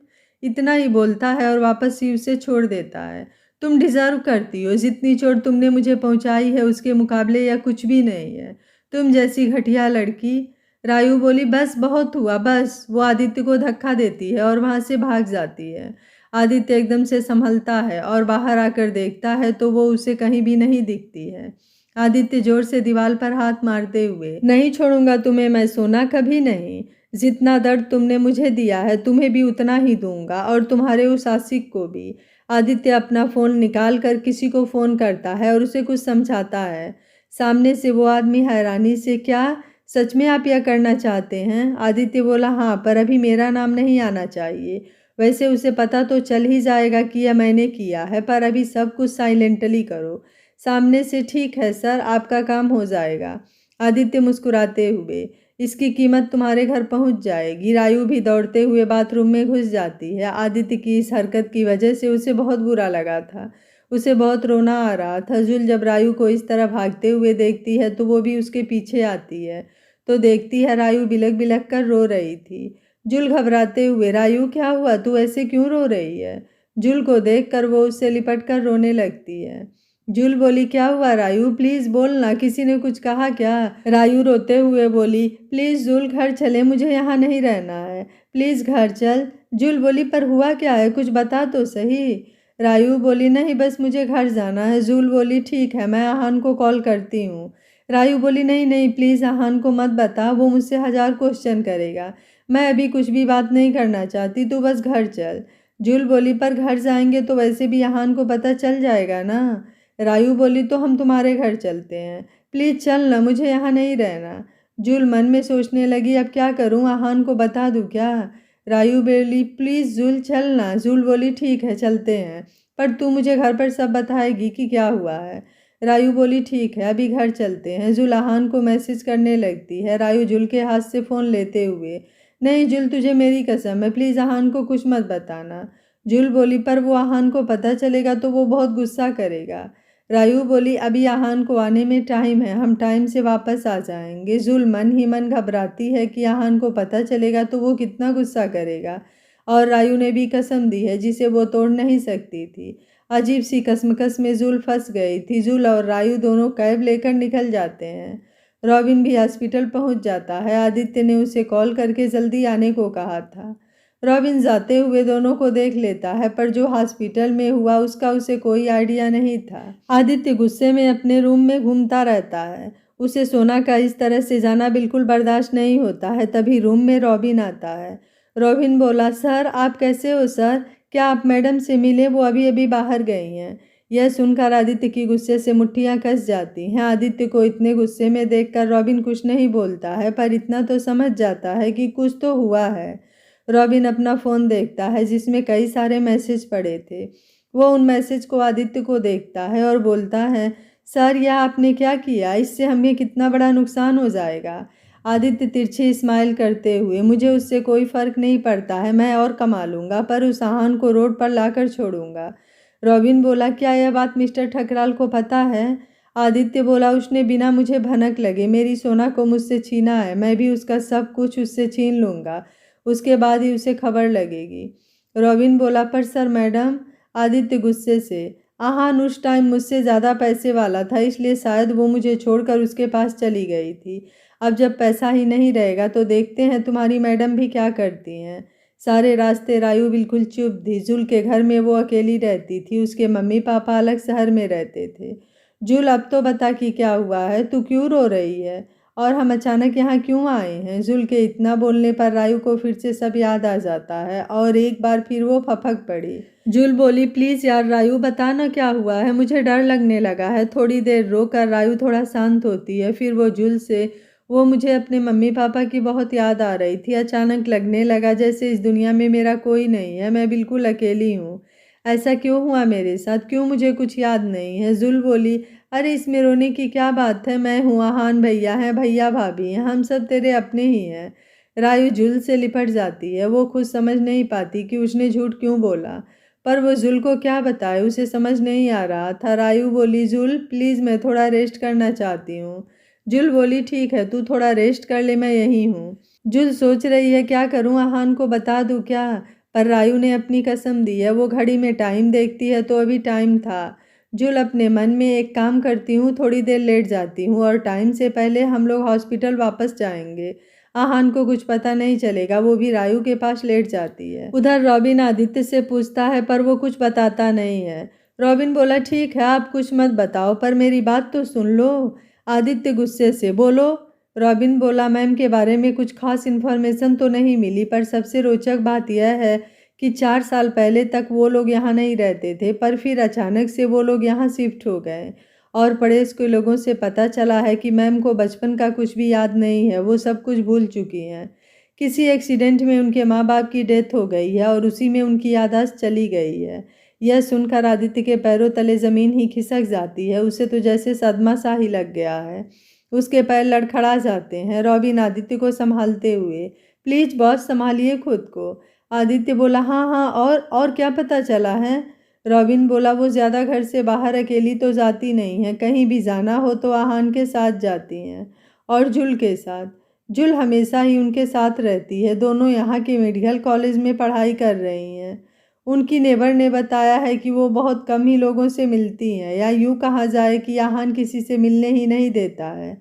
इतना ही बोलता है और वापस ही उसे छोड़ देता है। तुम डिजर्व करती हो, जितनी चोट तुमने मुझे पहुंचाई है उसके मुकाबले यह कुछ भी नहीं है, तुम जैसी घटिया लड़की। रायु बोली, बस बहुत हुआ, बस। वो आदित्य को धक्का देती है और वहां से भाग जाती है। आदित्य एकदम से संभलता है और बाहर आकर देखता है तो वो उसे कहीं भी नहीं दिखती है। आदित्य जोर से दीवार पर हाथ मारते हुए, नहीं छोड़ूंगा तुम्हें मैं सोना, कभी नहीं। जितना दर्द तुमने मुझे दिया है तुम्हें भी उतना ही दूंगा, और तुम्हारे उस आशिक को भी। आदित्य अपना फ़ोन निकाल कर किसी को फ़ोन करता है और उसे कुछ समझाता है। सामने से वो आदमी हैरानी से, क्या सच में आप यह करना चाहते हैं? आदित्य बोला, हाँ, पर अभी मेरा नाम नहीं आना चाहिए। वैसे उसे पता तो चल ही जाएगा कि यह मैंने किया है, पर अभी सब कुछ साइलेंटली करो। सामने से, ठीक है सर, आपका काम हो जाएगा। आदित्य मुस्कुराते हुए, इसकी कीमत तुम्हारे घर पहुंच जाएगी। रायु भी दौड़ते हुए बाथरूम में घुस जाती है। आदित्य की इस हरकत की वजह से उसे बहुत बुरा लगा था। उसे बहुत रोना आ रहा था। जुल जब रायु को इस तरह भागते हुए देखती है तो वो भी उसके पीछे आती है, तो देखती है रायु बिलख बिलख कर रो रही थी। जुल घबराते हुए, रायु क्या हुआ, तू ऐसे क्यों रो रही है? जुल को देखकर वो उससे लिपट कर रोने लगती है। जुल बोली, क्या हुआ रायु, प्लीज बोलना, किसी ने कुछ कहा क्या? रायु रोते हुए बोली, प्लीज जुल घर चले, मुझे यहाँ नहीं रहना है, प्लीज घर चल। जुल बोली, पर हुआ क्या है, कुछ बता तो सही। रायु बोली, नहीं बस मुझे घर जाना है। जुल बोली, ठीक है, मैं आहान को कॉल करती हूँ। रायु बोली, नहीं नहीं प्लीज आहान को मत बता, वो मुझसे 1000 क्वेश्चन करेगा। मैं अभी कुछ भी बात नहीं करना चाहती, तू बस घर चल। जुल बोली, पर घर जाएंगे तो वैसे भी आहान को पता चल जाएगा ना। रायु बोली, तो हम तुम्हारे घर चलते हैं, प्लीज चल ना, मुझे यहाँ नहीं रहना। जुल मन में सोचने लगी, अब क्या करूँ, आहान को बता दूँ क्या? रायु बोली, प्लीज जुल चल ना। जुल बोली, ठीक है चलते हैं, पर तू मुझे घर पर सब बताएगी कि क्या हुआ है। रायु बोली, ठीक है अभी घर चलते हैं। जुल आहान को मैसेज करने लगती है। रायु जुल के हाथ से फ़ोन लेते हुए, नहीं जुल, तुझे मेरी कसम है, प्लीज़ आहान को कुछ मत बताना। जुल बोली, पर वो आहान को पता चलेगा तो वो बहुत गुस्सा करेगा। रायु बोली, अभी आहान को आने में टाइम है, हम टाइम से वापस आ जाएंगे। जुल मन ही मन घबराती है कि आहान को पता चलेगा तो वो कितना गुस्सा करेगा, और रायु ने भी कसम दी है जिसे वो तोड़ नहीं सकती थी। अजीब सी कसमकस में जुल फंस गई थी। जुल और रायु दोनों कैब लेकर निकल जाते हैं। रॉबिन भी हॉस्पिटल पहुंच जाता है। आदित्य ने उसे कॉल करके जल्दी आने को कहा था। रॉबिन जाते हुए दोनों को देख लेता है, पर जो हॉस्पिटल में हुआ उसका उसे कोई आइडिया नहीं था। आदित्य गुस्से में अपने रूम में घूमता रहता है। उसे सोना का इस तरह से जाना बिल्कुल बर्दाश्त नहीं होता है। तभी रूम में रॉबिन आता है। रॉबिन बोला, सर आप कैसे हो सर? क्या आप मैडम से मिले? वो अभी अभी बाहर गई हैं। यह सुनकर आदित्य की गुस्से से मुट्ठियां कस जाती हैं। आदित्य को इतने गुस्से में देखकर रॉबिन कुछ नहीं बोलता है, पर इतना तो समझ जाता है कि कुछ तो हुआ है। रॉबिन अपना फ़ोन देखता है जिसमें कई सारे मैसेज पड़े थे। वो उन मैसेज को आदित्य को देखता है और बोलता है, सर यह आपने क्या किया? इससे हमें कितना बड़ा नुकसान हो जाएगा। आदित्य तिरछी स्माइल करते हुए, मुझे उससे कोई फ़र्क नहीं पड़ता है, मैं और कमा लूँगा, पर उस आहान को रोड पर लाकर छोड़ूंगा। रॉबिन बोला, क्या यह बात मिस्टर ठकराल को पता है? आदित्य बोला, उसने बिना मुझे भनक लगे मेरी सोना को मुझसे छीना है, मैं भी उसका सब कुछ उससे छीन लूँगा, उसके बाद ही उसे खबर लगेगी। रॉबिन बोला, पर सर मैडम। आदित्य गुस्से से, आहान उस टाइम मुझसे ज़्यादा पैसे वाला था, इसलिए शायद वो मुझे छोड़कर उसके पास चली गई थी। अब जब पैसा ही नहीं रहेगा तो देखते हैं तुम्हारी मैडम भी क्या करती हैं। सारे रास्ते रायू बिल्कुल चुप थी। जुल के घर में वो अकेली रहती थी, उसके मम्मी पापा अलग शहर में रहते थे। जुल, अब तो बता कि क्या हुआ है, तू क्यों रो रही है और हम अचानक यहाँ क्यों आए हैं? जुल के इतना बोलने पर रायू को फिर से सब याद आ जाता है और एक बार फिर वो फपक पड़ी। जुल बोली, प्लीज़ यार रायू बता ना क्या हुआ है, मुझे डर लगने लगा है। थोड़ी देर रोकर रायू थोड़ा शांत होती है, फिर वो जुल से, वो मुझे अपने मम्मी पापा की बहुत याद आ रही थी, अचानक लगने लगा जैसे इस दुनिया में मेरा कोई नहीं है, मैं बिल्कुल अकेली हूँ। ऐसा क्यों हुआ मेरे साथ, क्यों मुझे कुछ याद नहीं है? जुल बोली, अरे इसमें रोने की क्या बात है, मैं हूँ, आहान भैया हैं, भैया भाभी हैं, हम सब तेरे अपने ही हैं। रायू जुल से लिपट जाती है। वो खुद समझ नहीं पाती कि उसने झूठ क्यों बोला, पर वो जुल को क्या बताए, उसे समझ नहीं आ रहा था। रायू बोली, जुल प्लीज़ मैं थोड़ा रेस्ट करना चाहती हूँ। जुल बोली, ठीक है तू थोड़ा रेस्ट कर ले, मैं यहीं हूँ। जुल सोच रही है क्या करूँ, आहान को बता दूँ क्या, पर रायू ने अपनी कसम दी है। वो घड़ी में टाइम देखती है तो अभी टाइम था। जुल अपने मन में, एक काम करती हूँ, थोड़ी देर लेट जाती हूँ और टाइम से पहले हम लोग हॉस्पिटल वापस जाएंगे, आहान को कुछ पता नहीं चलेगा। वो भी रायू के पास लेट जाती है। उधर रॉबिन आदित्य से पूछता है पर वो कुछ बताता नहीं है। रॉबिन बोला, ठीक है आप कुछ मत बताओ, पर मेरी बात तो सुन लो। आदित्य गुस्से से, बोलो। रॉबिन बोला, मैम के बारे में कुछ खास इन्फॉर्मेशन तो नहीं मिली, पर सबसे रोचक बात यह है कि 4 साल पहले तक वो लोग यहाँ नहीं रहते थे, पर फिर अचानक से वो लोग यहाँ शिफ्ट हो गए और पड़ोस के लोगों से पता चला है कि मैम को बचपन का कुछ भी याद नहीं है, वो सब कुछ भूल चुकी हैं। किसी एक्सीडेंट में उनके माँ बाप की डेथ हो गई है और उसी में उनकी याददाश्त चली गई है। यह सुनकर आदित्य के पैरों तले ज़मीन ही खिसक जाती है, उसे तो जैसे सदमा सा ही लग गया है। उसके पैर लड़खड़ा जाते हैं। रॉबिन आदित्य को संभालते हुए, प्लीज़ बॉस संभालिए खुद को। आदित्य बोला, हाँ हाँ, और क्या पता चला है? रॉबिन बोला, वो ज़्यादा घर से बाहर अकेली तो जाती नहीं है, कहीं भी जाना हो तो आहान के साथ जाती हैं और जुल के साथ। जुल हमेशा ही उनके साथ रहती है, दोनों यहाँ के मेडिकल कॉलेज में पढ़ाई कर रही हैं। उनकी नेबर ने बताया है कि वो बहुत कम ही लोगों से मिलती हैं, या यूँ कहा जाए कि आहान किसी से मिलने ही नहीं देता है।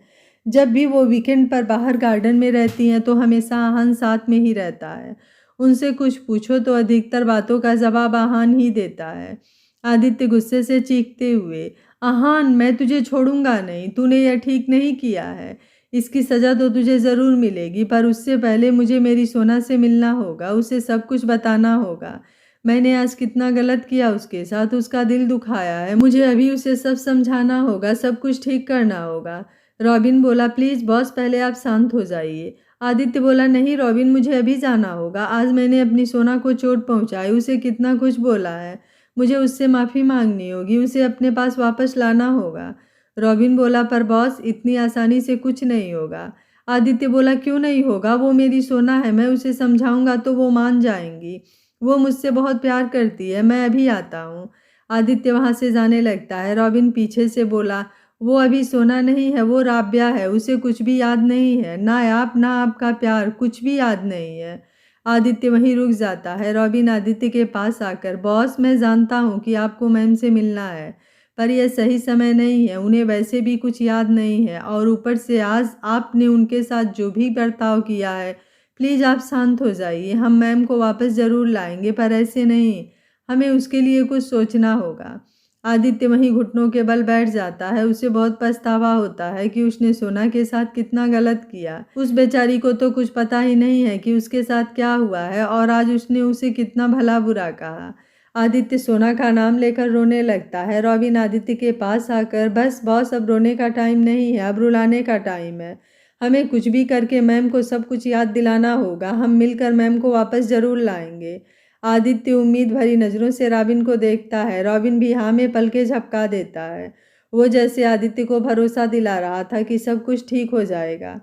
जब भी वो वीकेंड पर बाहर गार्डन में रहती हैं तो हमेशा आहान साथ में ही रहता है। उनसे कुछ पूछो तो अधिकतर बातों का जवाब आहान ही देता है। आदित्य गुस्से से चीखते हुए, आहान मैं तुझे छोड़ूंगा नहीं, तूने यह ठीक नहीं किया है, इसकी सज़ा तो तुझे ज़रूर मिलेगी, पर उससे पहले मुझे मेरी सोना से मिलना होगा, उसे सब कुछ बताना होगा। मैंने आज कितना गलत किया उसके साथ, उसका दिल दुखाया है, मुझे अभी उसे सब समझाना होगा, सब कुछ ठीक करना होगा। रॉबिन बोला, प्लीज़ बॉस पहले आप शांत हो जाइए। आदित्य बोला, नहीं रॉबिन मुझे अभी जाना होगा, आज मैंने अपनी सोना को चोट पहुंचाई, उसे कितना कुछ बोला है, मुझे उससे माफ़ी मांगनी होगी, उसे अपने पास वापस लाना होगा। रॉबिन बोला, पर बॉस इतनी आसानी से कुछ नहीं होगा। आदित्य बोला, क्यों नहीं होगा, वो मेरी सोना है, मैं उसे समझाऊंगा तो वो मान जाएंगी, वो मुझसे बहुत प्यार करती है, मैं अभी आता हूँ। आदित्य वहाँ से जाने लगता है। रॉबिन पीछे से बोला, वो अभी सोना नहीं है, वो राब्या है, उसे कुछ भी याद नहीं है, ना आप ना आपका प्यार, कुछ भी याद नहीं है। आदित्य वहीं रुक जाता है। रॉबिन आदित्य के पास आकर, बॉस मैं जानता हूँ कि आपको मैम से मिलना है, पर यह सही समय नहीं है, उन्हें वैसे भी कुछ याद नहीं है और ऊपर से आज आपने उनके साथ जो भी बर्ताव किया है, प्लीज़ आप शांत हो जाइए, हम मैम को वापस ज़रूर लाएंगे, पर ऐसे नहीं, हमें उसके लिए कुछ सोचना होगा। आदित्य वहीं घुटनों के बल बैठ जाता है। उसे बहुत पछतावा होता है कि उसने सोना के साथ कितना गलत किया। उस बेचारी को तो कुछ पता ही नहीं है कि उसके साथ क्या हुआ है और आज उसने उसे कितना भला बुरा कहा। आदित्य सोना का नाम लेकर रोने लगता है। रॉबिन आदित्य के पास आकर, बस बॉस अब रोने का टाइम नहीं है, अब रुलाने का टाइम है, हमें कुछ भी करके मैम को सब कुछ याद दिलाना होगा, हम मिलकर मैम को वापस ज़रूर लाएंगे। आदित्य उम्मीद भरी नज़रों से रॉबिन को देखता है। रॉबिन भी हाँ में पलके झपका देता है। वो जैसे आदित्य को भरोसा दिला रहा था कि सब कुछ ठीक हो जाएगा।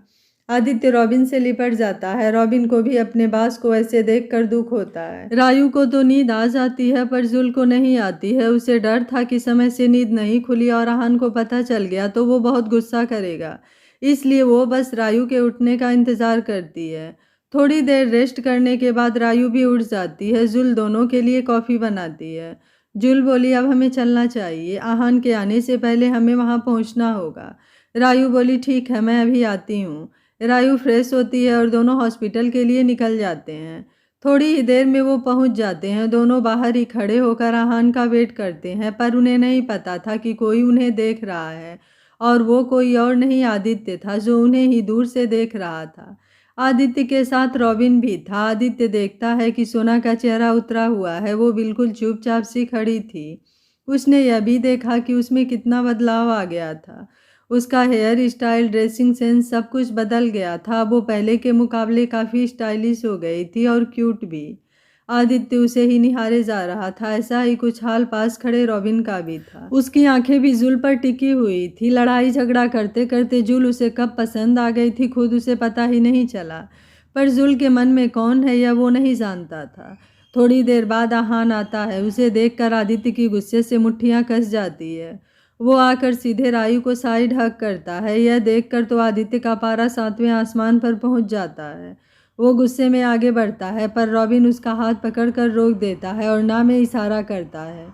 आदित्य रॉबिन से लिपट जाता है। रॉबिन को भी अपने बॉस को ऐसे देखकर दुख होता है। रायु को तो नींद आ जाती है पर जुल को नहीं आती है। उसे डर था कि समय से नींद नहीं खुली और आहान को पता चल गया तो वो बहुत गुस्सा करेगा, इसलिए वो बस रायु के उठने का इंतजार करती है। थोड़ी देर रेस्ट करने के बाद रायु भी उठ जाती है। जुल दोनों के लिए कॉफ़ी बनाती है। जुल बोली, अब हमें चलना चाहिए, आहान के आने से पहले हमें वहाँ पहुँचना होगा। रायु बोली, ठीक है, मैं अभी आती हूँ। रायु फ्रेश होती है और दोनों हॉस्पिटल के लिए निकल जाते हैं। थोड़ी ही देर में वो पहुंच जाते हैं। दोनों बाहर ही खड़े होकर आहान का वेट करते हैं, पर उन्हें नहीं पता था कि कोई उन्हें देख रहा है, और वो कोई और नहीं आदित्य था जो उन्हें ही दूर से देख रहा था। आदित्य के साथ रॉबिन भी था। आदित्य देखता है कि सोना का चेहरा उतरा हुआ है। वो बिल्कुल चुपचाप सी खड़ी थी। उसने यह भी देखा कि उसमें कितना बदलाव आ गया था। उसका हेयर स्टाइल, ड्रेसिंग सेंस, सब कुछ बदल गया था। वो पहले के मुकाबले काफ़ी स्टाइलिश हो गई थी और क्यूट भी। आदित्य उसे ही निहारे जा रहा था। ऐसा ही कुछ हाल पास खड़े रॉबिन का भी था। उसकी आंखें भी जुल पर टिकी हुई थी। लड़ाई झगड़ा करते करते जुल उसे कब पसंद आ गई थी खुद उसे पता ही नहीं चला, पर जुल के मन में कौन है यह वो नहीं जानता था। थोड़ी देर बाद आहान आता है। उसे देखकर आदित्य की गुस्से से मुट्ठियां कस जाती है। वो आकर सीधे रायु को साइड हग करता है। यह देखकर तो आदित्य का पारा 7वें आसमान पर पहुंच जाता है। वो गुस्से में आगे बढ़ता है, पर रॉबिन उसका हाथ पकड़कर रोक देता है और ना में इशारा करता है।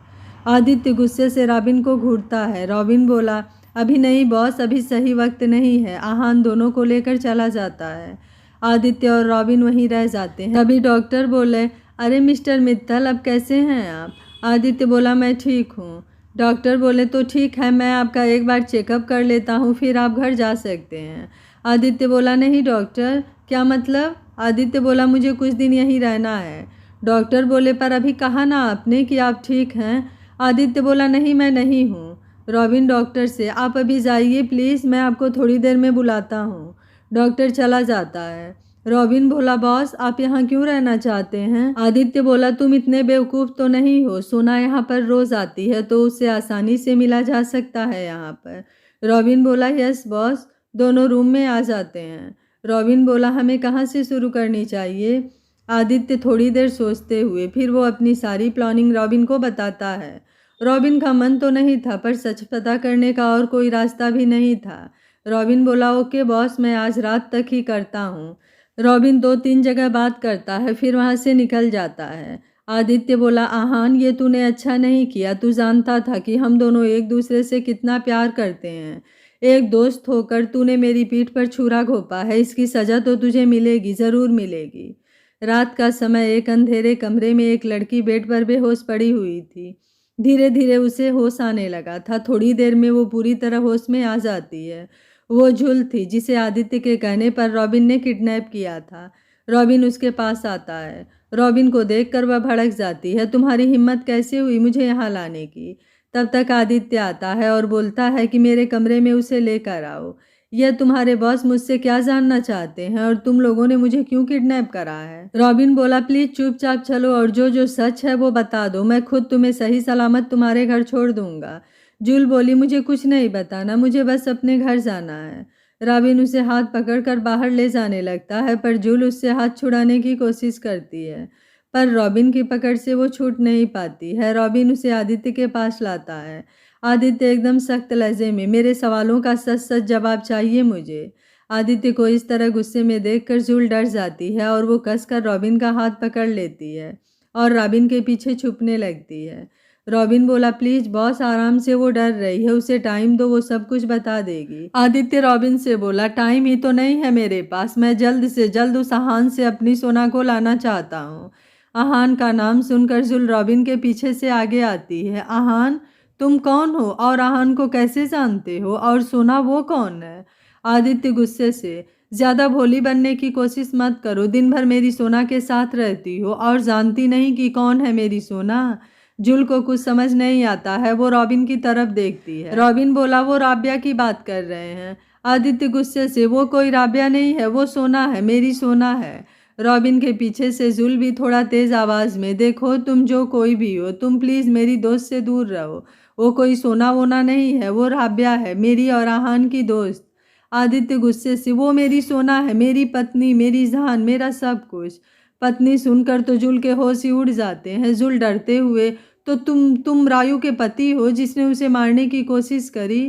आदित्य गुस्से से रॉबिन को घूरता है। रॉबिन बोला, अभी नहीं बॉस, अभी सही वक्त नहीं है। आहान दोनों को लेकर चला जाता है। आदित्य और रॉबिन वहीं रह जाते हैं। तभी डॉक्टर बोले, अरे मिस्टर मित्तल, अब कैसे हैं आप? आदित्य बोला, मैं ठीक हूँ। डॉक्टर बोले, तो ठीक है, मैं आपका एक बार चेकअप कर लेता हूँ, फिर आप घर जा सकते हैं। आदित्य बोला, नहीं डॉक्टर। क्या मतलब? आदित्य बोला, मुझे कुछ दिन यहीं रहना है। डॉक्टर बोले, पर अभी कहा ना आपने कि आप ठीक हैं? आदित्य बोला, नहीं, मैं नहीं हूँ। रॉबिन डॉक्टर से, आप अभी जाइए प्लीज़, मैं आपको थोड़ी देर में बुलाता हूँ। डॉक्टर चला जाता है। रॉबिन बोला, बॉस, आप यहाँ क्यों रहना चाहते हैं? आदित्य बोला, तुम इतने बेवकूफ़ तो नहीं हो। सोना यहाँ पर रोज़ आती है तो उससे आसानी से मिला जा सकता है यहाँ पर। रॉबिन बोला, यस बॉस। दोनों रूम में आ जाते हैं। रॉबिन बोला, हमें कहाँ से शुरू करनी चाहिए? आदित्य थोड़ी देर सोचते हुए फिर वो अपनी सारी प्लानिंग रॉबिन को बताता है। रॉबिन का मन तो नहीं था, पर सच पता करने का और कोई रास्ता भी नहीं था। रॉबिन बोला, ओके बॉस, मैं आज रात तक ही करता हूँ। रॉबिन 2-3 जगह बात करता है, फिर वहाँ से निकल जाता है। आदित्य बोला, आहान, ये तूने अच्छा नहीं किया। तू जानता था कि हम दोनों एक दूसरे से कितना प्यार करते हैं। एक दोस्त होकर तूने मेरी पीठ पर छुरा घोंपा है। इसकी सज़ा तो तुझे मिलेगी, ज़रूर मिलेगी। रात का समय, एक अंधेरे कमरे में एक लड़की बेड पर बेहोश पड़ी हुई थी। धीरे धीरे उसे होश आने लगा था। थोड़ी देर में वो पूरी तरह होश में आ जाती है। वो झुल थी जिसे आदित्य के कहने पर रॉबिन ने किडनैप किया था। रॉबिन उसके पास आता है। रॉबिन को देखकर वह भड़क जाती है, तुम्हारी हिम्मत कैसे हुई मुझे यहाँ लाने की? तब तक आदित्य आता है और बोलता है कि मेरे कमरे में उसे लेकर आओ। यह तुम्हारे बॉस मुझसे क्या जानना चाहते हैं और तुम लोगों ने मुझे क्यों किडनैप करा है? रॉबिन बोला, प्लीज चुपचाप चलो और जो जो सच है वो बता दो। मैं खुद तुम्हें सही सलामत तुम्हारे घर छोड़ दूंगा। जूल बोली, मुझे कुछ नहीं बताना, मुझे बस अपने घर जाना है। रॉबिन उसे हाथ पकड़कर बाहर ले जाने लगता है, पर जूल उससे हाथ छुड़ाने की कोशिश करती है, पर रॉबिन की पकड़ से वो छूट नहीं पाती है। रॉबिन उसे आदित्य के पास लाता है। आदित्य एकदम सख्त लहजे में, मेरे सवालों का सच सच जवाब चाहिए मुझे। आदित्य को इस तरह गुस्से में देखकर जूल डर जाती है और वो कसकर रॉबिन का हाथ पकड़ लेती है और रॉबिन के पीछे छुपने लगती है। रॉबिन बोला, प्लीज बॉस, आराम से, वो डर रही है, उसे टाइम दो, वो सब कुछ बता देगी। आदित्य रॉबिन से बोला, टाइम ही तो नहीं है मेरे पास, मैं जल्द से जल्द उस आहान से अपनी सोना को लाना चाहता हूँ। आहान का नाम सुनकर जुल रॉबिन के पीछे से आगे आती है। आहान, तुम कौन हो और आहान को कैसे जानते हो, और सोना वो कौन है? आदित्य गुस्से से, ज़्यादा भोली बनने की कोशिश मत करो, दिन भर मेरी सोना के साथ रहती हो और जानती नहीं कि कौन है मेरी सोना। जुल को कुछ समझ नहीं आता है। वो रॉबिन की तरफ देखती है। रॉबिन बोला, वो राबिया की बात कर रहे हैं। आदित्य गुस्से से, वो कोई राबिया नहीं है, वो सोना है, मेरी सोना है। रॉबिन के पीछे से जुल भी थोड़ा तेज आवाज में, देखो तुम जो कोई भी हो, तुम प्लीज मेरी दोस्त से दूर रहो। वो कोई सोना वोना नहीं है, वो राब्या है, मेरी और आहान की दोस्त। आदित्य गुस्से से, वो मेरी सोना है, मेरी पत्नी, मेरी जान, मेरा सब कुछ। पत्नी सुनकर तो जुल के होश ही उड़ जाते हैं। जुल डरते हुए, तो तुम रायु के पति हो जिसने उसे मारने की कोशिश करी।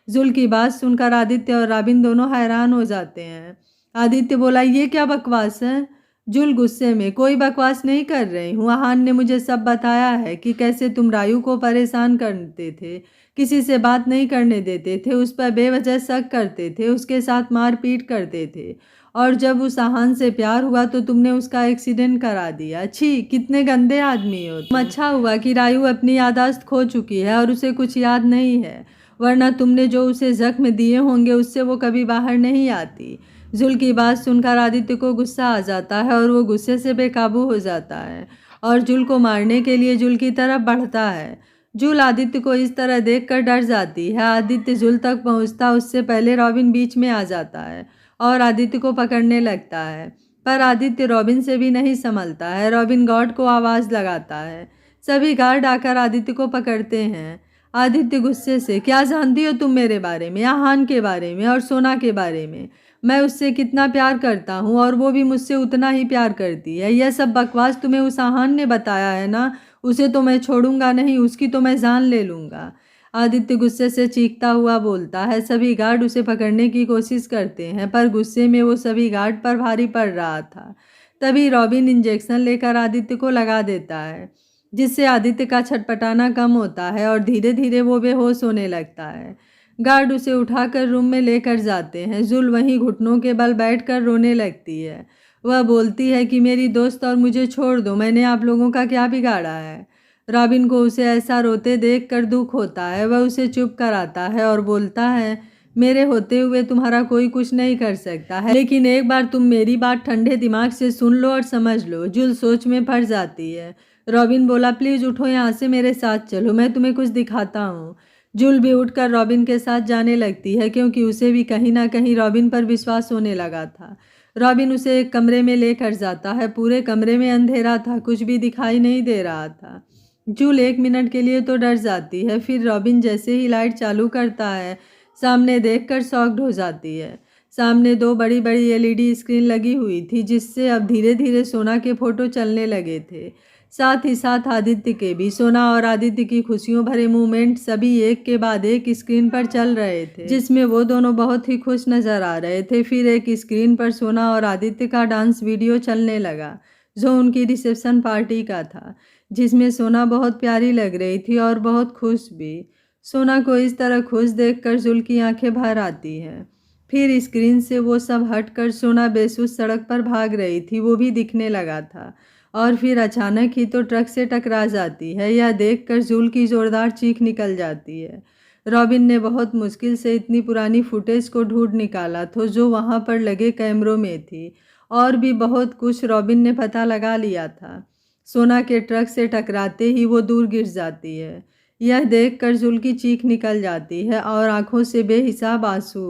जुल की बात सुनकर आदित्य और रॉबिन दोनों हैरान हो जाते हैं। आदित्य बोला, ये क्या बकवास है? जुल गुस्से में, कोई बकवास नहीं कर रही हूँ, आहान ने मुझे सब बताया है कि कैसे तुम रायु को परेशान करते थे, किसी से बात नहीं करने देते थे, उस पर बेवजह शक करते थे, उसके साथ मारपीट करते थे, और जब उस आहान से प्यार हुआ तो तुमने उसका एक्सीडेंट करा दिया। छी, कितने गंदे आदमी हो तुम। अच्छा हुआ कि रायु अपनी याददाश्त खो चुकी है और उसे कुछ याद नहीं है, वरना तुमने जो उसे जख्म दिए होंगे उससे वो कभी बाहर नहीं आती। जुल की बात सुनकर आदित्य को गुस्सा आ जाता है और वो गुस्से से बेकाबू हो जाता है और जुल को मारने के लिए जुल की तरफ बढ़ता है। जुल आदित्य को इस तरह देखकर डर जाती है। आदित्य जुल तक पहुंचता उससे पहले रॉबिन बीच में आ जाता है और आदित्य को पकड़ने लगता है, पर आदित्य रॉबिन से भी नहीं संभलता है। रॉबिन गार्ड को आवाज़ लगाता है, सभी गार्ड आकर आदित्य को पकड़ते हैं। आदित्य गुस्से से, क्या जानती हो तुम मेरे बारे में, आहान के बारे में और सोना के बारे में? मैं उससे कितना प्यार करता हूँ और वो भी मुझसे उतना ही प्यार करती है। यह सब बकवास तुम्हें उस आहान ने बताया है ना? उसे तो मैं छोड़ूंगा नहीं, उसकी तो मैं जान ले लूँगा। आदित्य गुस्से से चीखता हुआ बोलता है। सभी गार्ड उसे पकड़ने की कोशिश करते हैं, पर गुस्से में वो सभी गार्ड पर भारी पड़ रहा था। तभी रॉबिन इंजेक्शन लेकर आदित्य को लगा देता है, जिससे आदित्य का छटपटाना कम होता है और धीरे धीरे वो बेहोश होने लगता है। गार्ड उसे उठाकर रूम में लेकर जाते हैं। जुल वहीं घुटनों के बल बैठकर रोने लगती है। वह बोलती है कि मेरी दोस्त और मुझे छोड़ दो, मैंने आप लोगों का क्या बिगाड़ा है? रॉबिन को उसे ऐसा रोते देखकर दुख होता है। वह उसे चुप कराता है और बोलता है, मेरे होते हुए तुम्हारा कोई कुछ नहीं कर सकता है, लेकिन एक बार तुम मेरी बात ठंडे दिमाग से सुन लो और समझ लो। जुल सोच में पड़ जाती है। रॉबिन बोला, प्लीज उठो, यहाँ से मेरे साथ चलो, मैं तुम्हें कुछ दिखाता हूँ। जुल भी उठकर रॉबिन के साथ जाने लगती है, क्योंकि उसे भी कहीं ना कहीं रॉबिन पर विश्वास होने लगा था। रॉबिन उसे एक कमरे में लेकर जाता है। पूरे कमरे में अंधेरा था, कुछ भी दिखाई नहीं दे रहा था। जूल 1 मिनट के लिए तो डर जाती है, फिर रॉबिन जैसे ही लाइट चालू करता है, सामने देखकर शॉक्ड हो जाती है। सामने 2 बड़ी बड़ी एलईडी स्क्रीन लगी हुई थी, जिससे अब धीरे धीरे सोना के फोटो चलने लगे थे, साथ ही साथ आदित्य के भी। सोना और आदित्य की खुशियों भरे मूवमेंट सभी एक के बाद एक स्क्रीन पर चल रहे थे, जिसमें वो दोनों बहुत ही खुश नजर आ रहे थे। फिर एक स्क्रीन पर सोना और आदित्य का डांस वीडियो चलने लगा, जो उनकी रिसेप्शन पार्टी का था, जिसमें सोना बहुत प्यारी लग रही थी और बहुत खुश भी। सोना को इस तरह खुश देखकर जुल की आंखें भर आती हैं। फिर स्क्रीन से वो सब हटकर सोना बेसुध सड़क पर भाग रही थी, वो भी दिखने लगा था, और फिर अचानक ही तो ट्रक से टकरा जाती है। यह देखकर जुल की जोरदार चीख निकल जाती है। रॉबिन ने बहुत मुश्किल से इतनी पुरानी फुटेज को ढूंढ निकाला था, जो वहाँ पर लगे कैमरों में थी, और भी बहुत कुछ रॉबिन ने पता लगा लिया था। सोना के ट्रक से टकराते ही वो दूर गिर जाती है। यह देखकर जुल की चीख निकल जाती है और आंखों से बेहिसाब आंसू।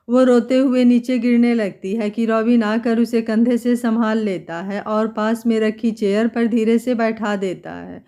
वो रोते हुए नीचे गिरने लगती है कि रॉबिन आकर उसे कंधे से संभाल लेता है और पास में रखी चेयर पर धीरे से बैठा देता है।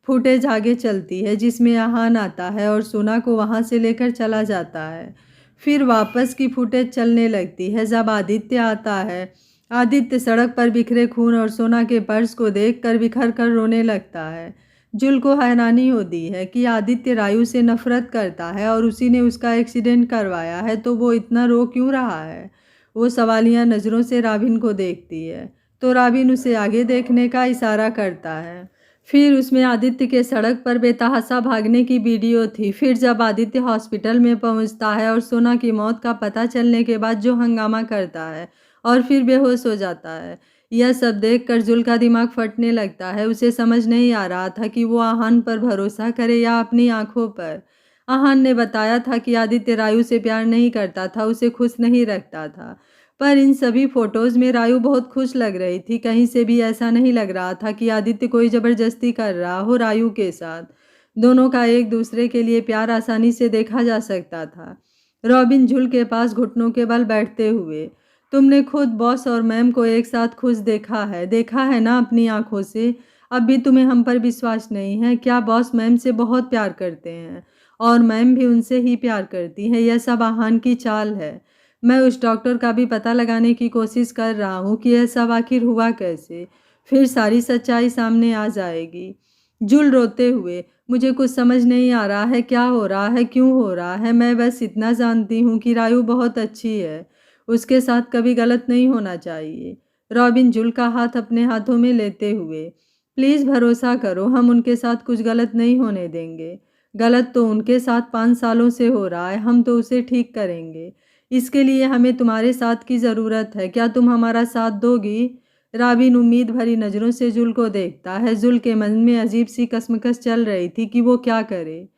फुटेज आगे चलती है, जिसमें आहान आता है और सोना को वहां से लेकर चला जाता है। फिर वापस की फुटेज चलने लगती है, जब आदित्य आता है। आदित्य सड़क पर बिखरे खून और सोना के पर्स को देखकर बिखर कर रोने लगता है। जुल को हैरानी होती है कि आदित्य रायु से नफरत करता है और उसी ने उसका एक्सीडेंट करवाया है, तो वो इतना रो क्यों रहा है? वो सवालिया नज़रों से रॉबिन को देखती है, तो रॉबिन उसे आगे देखने का इशारा करता है। फिर उसमें आदित्य के सड़क पर बेतहाशा भागने की वीडियो थी। फिर जब आदित्य हॉस्पिटल में पहुंचता है और सोना की मौत का पता चलने के बाद जो हंगामा करता है और फिर बेहोश हो जाता है, यह सब देखकर जुल का दिमाग फटने लगता है। उसे समझ नहीं आ रहा था कि वो आहान पर भरोसा करे या अपनी आंखों पर। आहान ने बताया था कि आदित्य रायु से प्यार नहीं करता था, उसे खुश नहीं रखता था, पर इन सभी फोटोज में रायु बहुत खुश लग रही थी। कहीं से भी ऐसा नहीं लग रहा था कि आदित्य कोई जबरदस्ती कर रहा हो रायु के साथ। दोनों का एक दूसरे के लिए प्यार आसानी से देखा जा सकता था। रॉबिन जुल के पास घुटनों के बल बैठते हुए, तुमने खुद बॉस और मैम को एक साथ खुश देखा है ना अपनी आंखों से। अब भी तुम्हें हम पर विश्वास नहीं है क्या? बॉस मैम से बहुत प्यार करते हैं और मैम भी उनसे ही प्यार करती है। यह सब आहान की चाल है। मैं उस डॉक्टर का भी पता लगाने की कोशिश कर रहा हूँ कि यह सब आखिर हुआ कैसे। फिर सारी सच्चाई सामने आ जाएगी। जुल रोते हुए, मुझे कुछ समझ नहीं आ रहा है क्या हो रहा है, क्यों हो रहा है। मैं बस इतना जानती हूँ कि रायु बहुत अच्छी है, उसके साथ कभी गलत नहीं होना चाहिए। रॉबिन जुल का हाथ अपने हाथों में लेते हुए, प्लीज़ भरोसा करो, हम उनके साथ कुछ गलत नहीं होने देंगे। गलत तो उनके साथ 5 सालों से हो रहा है, हम तो उसे ठीक करेंगे। इसके लिए हमें तुम्हारे साथ की ज़रूरत है, क्या तुम हमारा साथ दोगी? राबिन उम्मीद भरी नज़रों से जुल को देखता है। जुल के मन में अजीब सी कसमकस चल रही थी कि वो क्या करे।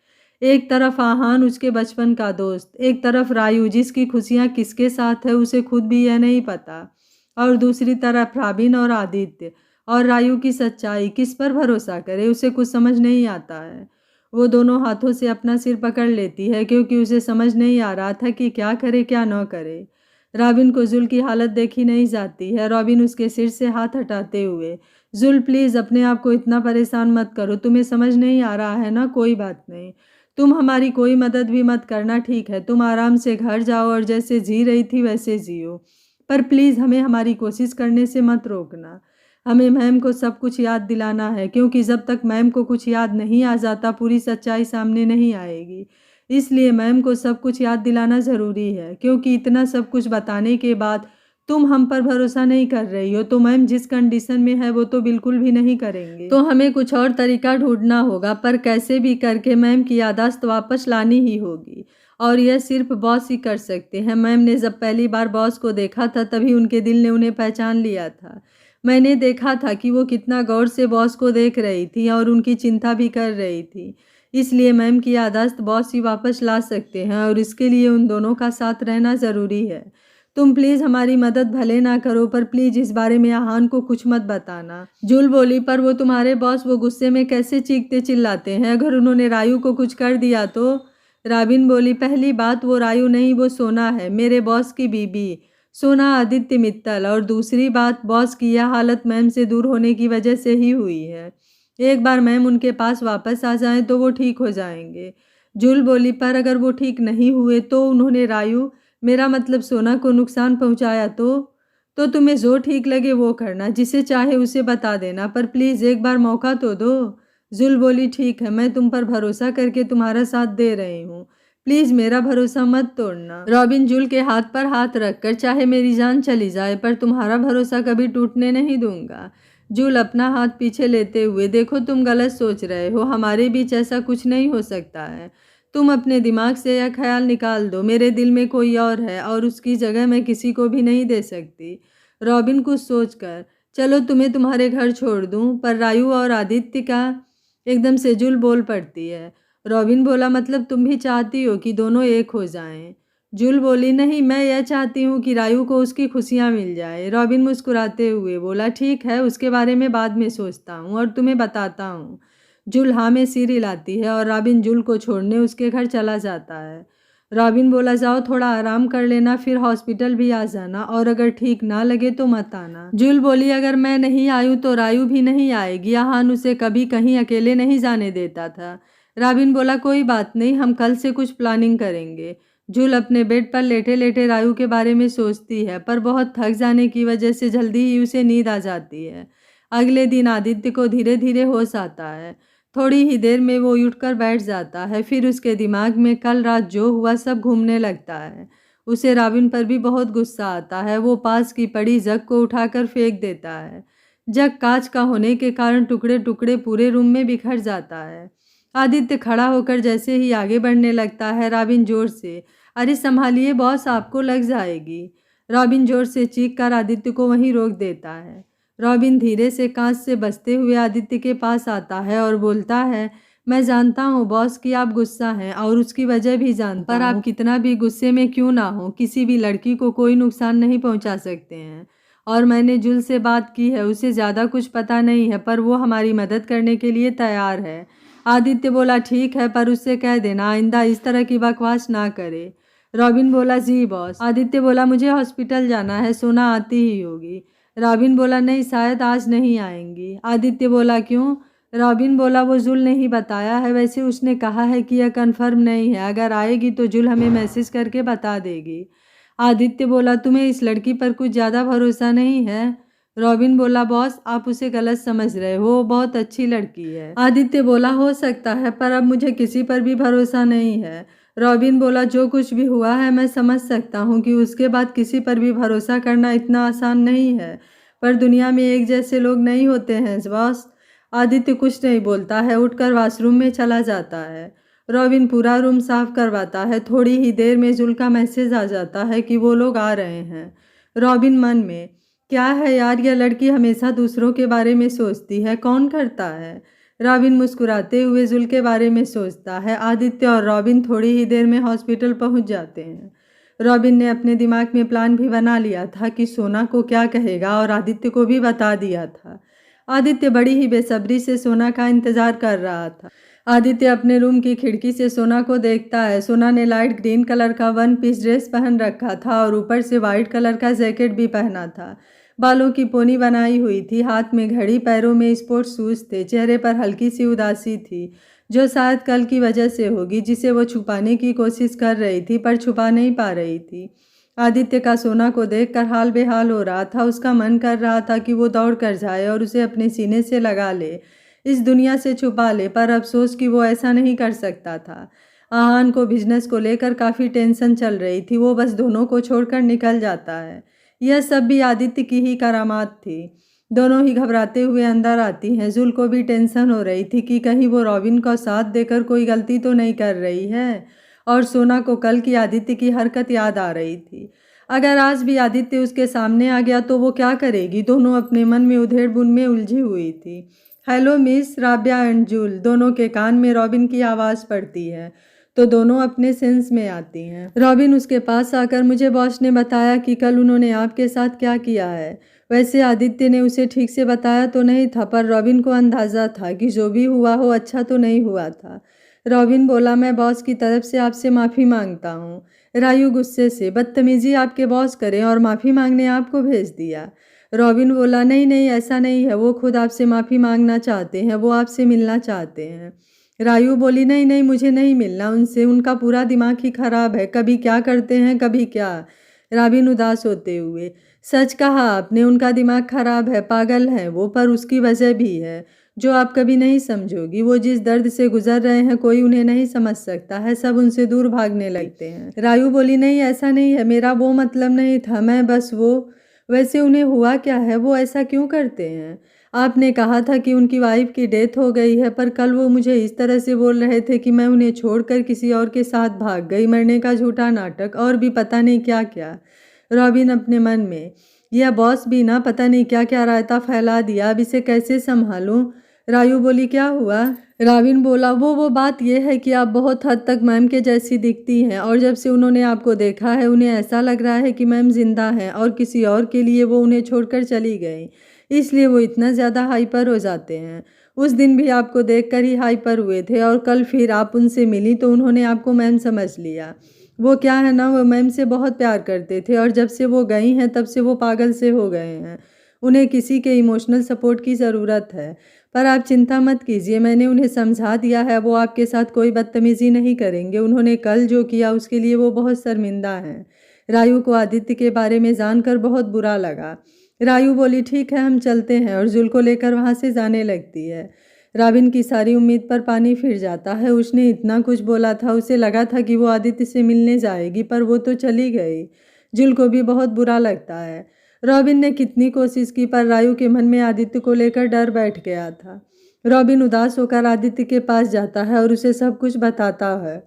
एक तरफ आहान उसके बचपन का दोस्त, एक तरफ रायु जिसकी खुशियाँ किसके साथ है उसे खुद भी यह नहीं पता, और दूसरी तरफ राबिन और आदित्य। और रायु की सच्चाई, किस पर भरोसा करे उसे कुछ समझ नहीं आता है। वो दोनों हाथों से अपना सिर पकड़ लेती है क्योंकि उसे समझ नहीं आ रहा था कि क्या करे क्या न करे। रॉबिन को जुल की हालत देखी नहीं जाती है। रॉबिन उसके सिर से हाथ हटाते हुए, जुल प्लीज़ अपने आप को इतना परेशान मत करो, तुम्हें समझ नहीं आ रहा है ना, कोई बात नहीं, तुम हमारी कोई मदद भी मत करना, ठीक है? तुम आराम से घर जाओ और जैसे जी रही थी वैसे जियो, पर प्लीज़ हमें हमारी कोशिश करने से मत रोकना। हमें मैम को सब कुछ याद दिलाना है, क्योंकि जब तक मैम को कुछ याद नहीं आ जाता पूरी सच्चाई सामने नहीं आएगी। इसलिए मैम को सब कुछ याद दिलाना ज़रूरी है, क्योंकि इतना सब कुछ बताने के बाद तुम हम पर भरोसा नहीं कर रही हो तो मैम जिस कंडीशन में है वो तो बिल्कुल भी नहीं करेंगे। तो हमें कुछ और तरीका ढूंढना होगा, पर कैसे भी करके मैम की याददाश्त वापस लानी ही होगी, और यह सिर्फ बॉस ही कर सकते हैं। मैम ने जब पहली बार बॉस को देखा था तभी उनके दिल ने उन्हें पहचान लिया था। मैंने देखा था कि वो कितना गौर से बॉस को देख रही थी और उनकी चिंता भी कर रही थी। इसलिए मैम की याददाश्त बॉस ही वापस ला सकते हैं, और इसके लिए उन दोनों का साथ रहना ज़रूरी है। तुम प्लीज़ हमारी मदद भले ना करो, पर प्लीज़ इस बारे में आहान को कुछ मत बताना। जुल बोली, पर वो तुम्हारे बॉस वो गुस्से में कैसे चीखते चिल्लाते हैं, अगर उन्होंने रायु को कुछ कर दिया तो? राबिन बोली, पहली बात वो रायु नहीं, वो सोना है, मेरे बॉस की बीबी सोना आदित्य मित्तल, और दूसरी बात बॉस की यह हालत मैम से दूर होने की वजह से ही हुई है। एक बार मैम उनके पास वापस आ जाएं तो वो ठीक हो जाएंगे। जुल बोली, पर अगर वो ठीक नहीं हुए तो उन्होंने रायु, मेरा मतलब सोना को नुकसान पहुंचाया तो तुम्हें जो ठीक लगे वो करना, जिसे चाहे उसे बता देना, पर प्लीज़ एक बार मौका तो दो। जुल बोली, ठीक है, मैं तुम पर भरोसा करके तुम्हारा साथ दे रही हूँ, प्लीज़ मेरा भरोसा मत तोड़ना। रॉबिन जुल के हाथ पर हाथ रखकर, चाहे मेरी जान चली जाए पर तुम्हारा भरोसा कभी टूटने नहीं दूंगा। जुल अपना हाथ पीछे लेते हुए, देखो तुम गलत सोच रहे हो, हमारे बीच ऐसा कुछ नहीं हो सकता है। तुम अपने दिमाग से यह ख्याल निकाल दो, मेरे दिल में कोई और है और उसकी जगह मैं किसी को भी नहीं दे सकती। रॉबिन कुछ सोचकर, चलो तुम्हें तुम्हारे घर छोड़ दूं, पर रायु और आदित्य का? एकदम से जुल बोल पड़ती है। रॉबिन बोला, मतलब तुम भी चाहती हो कि दोनों एक हो जाएं? जुल बोली, नहीं, मैं यह चाहती हूँ कि रायु को उसकी खुशियाँ मिल जाए। रॉबिन मुस्कुराते हुए बोला, ठीक है, उसके बारे में बाद में सोचता हूँ और तुम्हें बताता हूँ। जुल हाँ में सिर हिलाती है और रॉबिन जुल को छोड़ने उसके घर चला जाता है। रॉबिन बोला, जाओ थोड़ा आराम कर लेना, फिर हॉस्पिटल भी आ जाना, और अगर ठीक ना लगे तो मत आना। जुल बोली, अगर मैं नहीं आयूँ तो रायु भी नहीं आएगी, आहान उसे कभी कहीं अकेले नहीं जाने देता था। रॉबिन बोला, कोई बात नहीं, हम कल से कुछ प्लानिंग करेंगे। जुल अपने बेड पर लेटे लेटे रायु के बारे में सोचती है, पर बहुत थक जाने की वजह से जल्दी ही उसे नींद आ जाती है। अगले दिन आदित्य को धीरे धीरे होश आता है। थोड़ी ही देर में वो उठकर बैठ जाता है, फिर उसके दिमाग में कल रात जो हुआ सब घूमने लगता है। उसे रॉबिन पर भी बहुत गुस्सा आता है। वो पास की पड़ी जग को उठाकर फेंक देता है। जग कांच का होने के कारण टुकड़े टुकड़े पूरे रूम में बिखर जाता है। आदित्य खड़ा होकर जैसे ही आगे बढ़ने लगता है, रॉबिन जोर से, अरे संभालिए बॉस, आपको लग जाएगी। रॉबिन जोर से चीख कर आदित्य को वहीं रोक देता है। रॉबिन धीरे से कांच से बचते हुए आदित्य के पास आता है और बोलता है, मैं जानता हूँ बॉस कि आप गुस्सा हैं और उसकी वजह भी जानता हूँ, पर आप कितना भी गुस्से में क्यों ना हो, किसी भी लड़की को कोई नुकसान नहीं पहुँचा सकते हैं। और मैंने जुल से बात की है, उसे ज़्यादा कुछ पता नहीं है, पर वो हमारी मदद करने के लिए तैयार है। आदित्य बोला, ठीक है, पर उससे कह देना आइंदा इस तरह की बकवास ना करे। रॉबिन बोला जी बॉस। आदित्य बोला मुझे हॉस्पिटल जाना है, सोना आती ही होगी। रॉबिन बोला नहीं, शायद आज नहीं आएंगी। आदित्य बोला क्यों? रॉबिन बोला वो जुल ने ही बताया है, वैसे उसने कहा है कि यह कंफर्म नहीं है, अगर आएगी तो जुल हमें मैसेज करके बता देगी। आदित्य बोला तुम्हें इस लड़की पर कुछ ज़्यादा भरोसा नहीं है? रॉबिन बोला बॉस आप उसे गलत समझ रहे हो, वो बहुत अच्छी लड़की है। आदित्य बोला हो सकता है, पर अब मुझे किसी पर भी भरोसा नहीं है। रॉबिन बोला जो कुछ भी हुआ है मैं समझ सकता हूँ कि उसके बाद किसी पर भी भरोसा करना इतना आसान नहीं है, पर दुनिया में एक जैसे लोग नहीं होते हैं बॉस। आदित्य कुछ नहीं बोलता है, उठकर वॉशरूम में चला जाता है। रॉबिन पूरा रूम साफ करवाता है। थोड़ी ही देर में जुल का मैसेज आ जाता है कि वो लोग आ रहे हैं। रॉबिन मन में क्या है यार, यह लड़की हमेशा दूसरों के बारे में सोचती है, कौन करता है? रॉबिन मुस्कुराते हुए जुल के बारे में सोचता है। आदित्य और रॉबिन थोड़ी ही देर में हॉस्पिटल पहुंच जाते हैं। रॉबिन ने अपने दिमाग में प्लान भी बना लिया था कि सोना को क्या कहेगा और आदित्य को भी बता दिया था। आदित्य बड़ी ही बेसब्री से सोना का इंतजार कर रहा था। आदित्य अपने रूम की खिड़की से सोना को देखता है। सोना ने लाइट ग्रीन कलर का वन पीस ड्रेस पहन रखा था और ऊपर से वाइट कलर का जैकेट भी पहना था। बालों की पोनी बनाई हुई थी, हाथ में घड़ी, पैरों में स्पोर्ट्स शूज थे। चेहरे पर हल्की सी उदासी थी, जो शायद कल की वजह से होगी, जिसे वो छुपाने की कोशिश कर रही थी पर छुपा नहीं पा रही थी। आदित्य का सोना को देखकर हाल बेहाल हो रहा था। उसका मन कर रहा था कि वो दौड़ कर जाए और उसे अपने सीने से लगा ले, इस दुनिया से छुपा ले, पर अफसोस कि वो ऐसा नहीं कर सकता था। आहान को बिजनेस को लेकर काफ़ी टेंशन चल रही थी, वो बस दोनों को छोड़कर निकल जाता है। यह सब भी आदित्य की ही करामात थी। दोनों ही घबराते हुए अंदर आती हैं। जुल को भी टेंशन हो रही थी कि कहीं वो रॉबिन का साथ देकर कोई गलती तो नहीं कर रही है, और सोना को कल की आदित्य की हरकत याद आ रही थी। अगर आज भी आदित्य उसके सामने आ गया तो वो क्या करेगी? दोनों अपने मन में उधेड़-बुन में उलझी हुई थी। Hello miss Rabia and joule, दोनों के कान में रॉबिन की आवाज़ पड़ती है तो दोनों अपने सेंस में आती हैं। रॉबिन उसके पास आकर मुझे बॉस ने बताया कि कल उन्होंने आपके साथ क्या किया है। वैसे आदित्य ने उसे ठीक से बताया तो नहीं था, पर रॉबिन को अंदाज़ा था कि जो भी हुआ हो अच्छा तो नहीं हुआ था। रॉबिन बोला मैं बॉस की तरफ से आपसे माफ़ी मांगता हूँ। रायू गुस्से से बदतमीजी आपके बॉस करें और माफ़ी मांगने आपको भेज दिया। रॉबिन बोला नहीं नहीं ऐसा नहीं है, वो खुद आपसे माफ़ी मांगना चाहते हैं, वो आपसे मिलना चाहते हैं। रायू बोली नहीं नहीं मुझे नहीं मिलना उनसे, उनका पूरा दिमाग ही खराब है, कभी क्या करते हैं कभी क्या। रॉबिन उदास होते हुए सच कहा आपने, उनका दिमाग खराब है, पागल है वो, पर उसकी वजह भी है जो आप कभी नहीं समझोगी। वो जिस दर्द से गुजर रहे हैं कोई उन्हें नहीं समझ सकता है, सब उनसे दूर भागने लगते हैं। रायू बोली नहीं ऐसा नहीं है, मेरा वो मतलब नहीं था, मैं बस वो। वैसे उन्हें हुआ क्या है, वो ऐसा क्यों करते हैं? आपने कहा था कि उनकी वाइफ की डेथ हो गई है, पर कल वो मुझे इस तरह से बोल रहे थे कि मैं उन्हें छोड़कर किसी और के साथ भाग गई, मरने का झूठा नाटक और भी पता नहीं क्या क्या। रॉबिन अपने मन में यह बॉस भी ना पता नहीं क्या क्या रायता फैला दिया, अब इसे कैसे संभालूं। रायू बोली क्या हुआ? रॉबिन बोला वो बात यह है कि आप बहुत हद तक मैम के जैसी दिखती हैं, और जब से उन्होंने आपको देखा है उन्हें ऐसा लग रहा है कि मैम जिंदा हैं और किसी और के लिए वो उन्हें छोड़कर चली गई, इसलिए वो इतना ज़्यादा हाइपर हो जाते हैं। उस दिन भी आपको देखकर ही हाइपर हुए थे और कल फिर आप उनसे मिली तो उन्होंने आपको मैम समझ लिया। वो क्या है ना, वो मैम से बहुत प्यार करते थे और जब से वो गई हैं तब से वो पागल से हो गए हैं। उन्हें किसी के इमोशनल सपोर्ट की ज़रूरत है, पर आप चिंता मत कीजिए, मैंने उन्हें समझा दिया है, वो आपके साथ कोई बदतमीज़ी नहीं करेंगे। उन्होंने कल जो किया उसके लिए वो बहुत शर्मिंदा हैं। रायू को आदित्य के बारे में जानकर बहुत बुरा लगा। रायू बोली ठीक है हम चलते हैं, और जुल को लेकर वहाँ से जाने लगती है। रॉबिन की सारी उम्मीद पर पानी फिर जाता है। उसने इतना कुछ बोला था, उसे लगा था कि वो आदित्य से मिलने जाएगी, पर वो तो चली गई। जुल को भी बहुत बुरा लगता है। रॉबिन ने कितनी कोशिश की, पर रायू के मन में आदित्य को लेकर डर बैठ गया था। रॉबिन उदास होकर आदित्य के पास जाता है और उसे सब कुछ बताता है।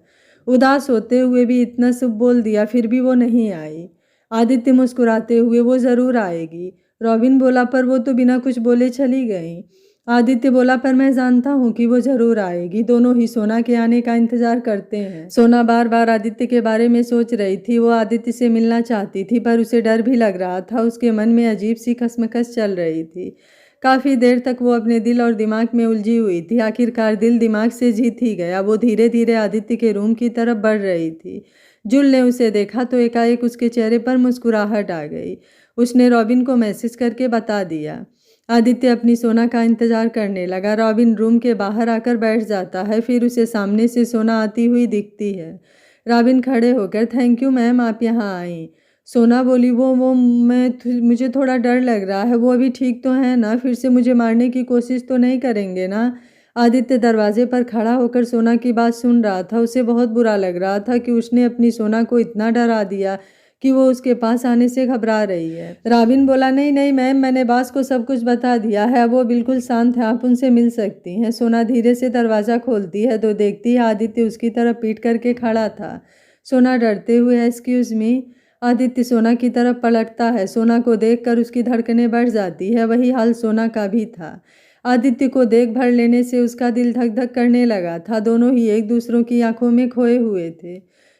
उदास होते हुए भी इतना सब बोल दिया, फिर भी वो नहीं आई। आदित्य मुस्कुराते हुए वो ज़रूर आएगी। रॉबिन बोला पर वो तो बिना कुछ बोले चली गई। आदित्य बोला पर मैं जानता हूँ कि वो जरूर आएगी। दोनों ही सोना के आने का इंतजार करते हैं। सोना बार बार आदित्य के बारे में सोच रही थी। वो आदित्य से मिलना चाहती थी, पर उसे डर भी लग रहा था। उसके मन में अजीब सी कश्मकश चल रही थी। काफ़ी देर तक वो अपने दिल और दिमाग में उलझी हुई थी। आखिरकार दिल दिमाग से जीत ही गया। वो धीरे धीरे आदित्य के रूम की तरफ बढ़ रही थी। जुल ने उसे देखा तो एकाएक उसके चेहरे पर मुस्कुराहट आ गई। उसने रॉबिन को मैसेज करके बता दिया। आदित्य अपनी सोना का इंतजार करने लगा। रॉबिन रूम के बाहर आकर बैठ जाता है, फिर उसे सामने से सोना आती हुई दिखती है। रॉबिन खड़े होकर, थैंक यू मैम, आप यहाँ आई। सोना बोली, वो मुझे थोड़ा डर लग रहा है। वो अभी ठीक तो है ना? फिर से मुझे मारने की कोशिश तो नहीं करेंगे ना? आदित्य दरवाजे पर खड़ा होकर सोना की बात सुन रहा था। उसे बहुत बुरा लग रहा था कि उसने अपनी सोना को इतना डरा दिया कि वो उसके पास आने से घबरा रही है। रॉबिन बोला, नहीं नहीं मैम, मैंने बॉस को सब कुछ बता दिया है। वो बिल्कुल शांत है, आप उनसे मिल सकती हैं। सोना धीरे से दरवाज़ा खोलती है तो देखती है आदित्य उसकी तरफ पीट करके खड़ा था। सोना डरते हुए, एक्सक्यूज़ मी। आदित्य सोना की तरफ पलटता है। सोना को देखकर उसकी धड़कनें बढ़ जाती है। वही हाल सोना का भी था। आदित्य को देख भर लेने से उसका दिल धक धक करने लगा था। दोनों ही एक दूसरों की आंखों में खोए हुए थे।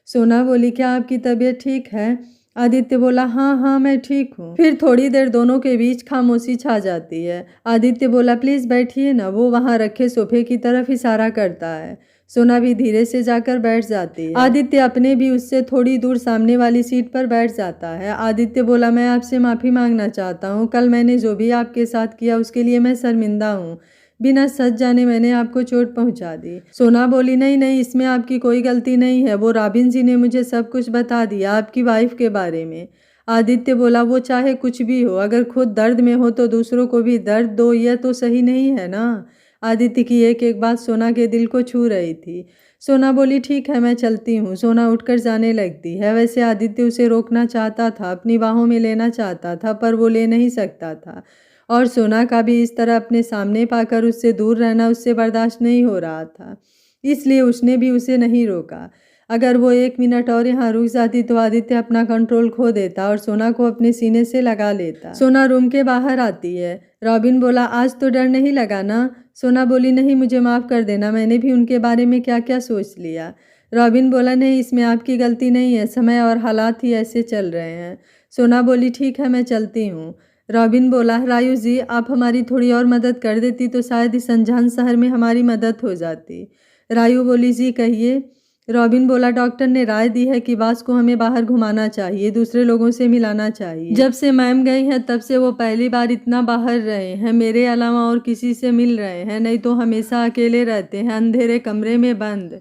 सोना बोली, क्या आपकी तबीयत ठीक है? आदित्य बोला, हाँ हाँ मैं ठीक हूँ। फिर थोड़ी देर दोनों के बीच खामोशी छा जाती है। आदित्य बोला, प्लीज़ बैठिए ना। वो वहाँ रखे सोफे की तरफ इशारा करता है। सोना भी धीरे से जाकर बैठ जाती है। आदित्य अपने भी उससे थोड़ी दूर सामने वाली सीट पर बैठ जाता है। आदित्य बोला, मैं आपसे माफ़ी मांगना चाहता हूँ। कल मैंने जो भी आपके साथ किया उसके लिए मैं शर्मिंदा हूँ। बिना सच जाने मैंने आपको चोट पहुंचा दी। सोना बोली, नहीं नहीं, इसमें आपकी कोई गलती नहीं है। वो रॉबिन जी ने मुझे सब कुछ बता दिया आपकी वाइफ के बारे में। आदित्य बोला, वो चाहे कुछ भी हो, अगर खुद दर्द में हो तो दूसरों को भी दर्द दो, यह तो सही नहीं है ना? आदित्य की एक एक बात सोना के दिल को छू रही थी। सोना बोली, ठीक है मैं चलती हूँ। सोना उठकर जाने लगती है। वैसे आदित्य उसे रोकना चाहता था, अपनी बाहों में लेना चाहता था, पर वो ले नहीं सकता था। और सोना का भी इस तरह अपने सामने पाकर उससे दूर रहना उससे बर्दाश्त नहीं हो रहा था। इसलिए उसने भी उसे नहीं रोका। अगर वो 1 मिनट और यहाँ रुक जाती तो आदित्य अपना कंट्रोल खो देता और सोना को अपने सीने से लगा लेता। सोना रूम के बाहर आती है। रॉबिन बोला, आज तो डर नहीं लगा ना? सोना बोली, नहीं, मुझे माफ़ कर देना, मैंने भी उनके बारे में क्या क्या सोच लिया। रॉबिन बोला, नहीं, इसमें आपकी गलती नहीं है, समय और हालात ही ऐसे चल रहे हैं। सोना बोली, ठीक है मैं चलती हूँ। रॉबिन बोला, रायू जी, आप हमारी थोड़ी और मदद कर देती तो शायद इस अनजान शहर में हमारी मदद हो जाती। रायू बोली, जी कहिए। रॉबिन बोला, डॉक्टर ने राय दी है कि बास को हमें बाहर घुमाना चाहिए, दूसरे लोगों से मिलाना चाहिए। जब से मैम गई हैं तब से वो पहली बार इतना बाहर रहे हैं, मेरे अलावा और किसी से मिल रहे हैं नहीं तो हमेशा अकेले रहते हैं, अंधेरे कमरे में बंद।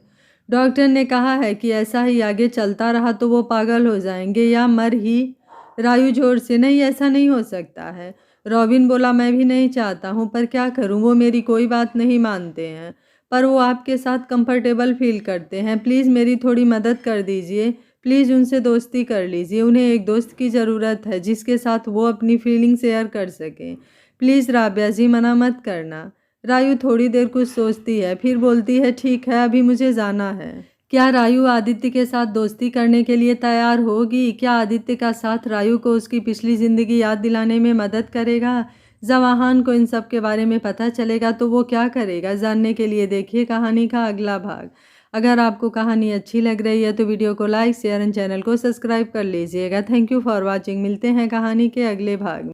डॉक्टर ने कहा है कि ऐसा ही आगे चलता रहा तो वो पागल हो जाएंगे या मर ही। रायू जोर से, नहीं ऐसा नहीं हो सकता है। रॉबिन बोला, मैं भी नहीं चाहता हूँ, पर क्या करूँ, वो मेरी कोई बात नहीं मानते हैं, पर वो आपके साथ कंफर्टेबल फील करते हैं। प्लीज़ मेरी थोड़ी मदद कर दीजिए, प्लीज़ उनसे दोस्ती कर लीजिए। उन्हें एक दोस्त की ज़रूरत है जिसके साथ वो अपनी फीलिंग शेयर कर सकें। प्लीज़ राबिया जी, मना मत करना। रायू थोड़ी देर कुछ सोचती है, फिर बोलती है, ठीक है अभी मुझे जाना है। क्या रायू आदित्य के साथ दोस्ती करने के लिए तैयार होगी? क्या आदित्य का साथ रायू को उसकी पिछली ज़िंदगी याद दिलाने में मदद करेगा? जवाहान को इन सब के बारे में पता चलेगा तो वो क्या करेगा? जानने के लिए देखिए कहानी का अगला भाग। अगर आपको कहानी अच्छी लग रही है तो वीडियो को लाइक, शेयर एंड चैनल को सब्सक्राइब कर लीजिएगा। Thank you for watching. मिलते हैं कहानी के अगले भाग में।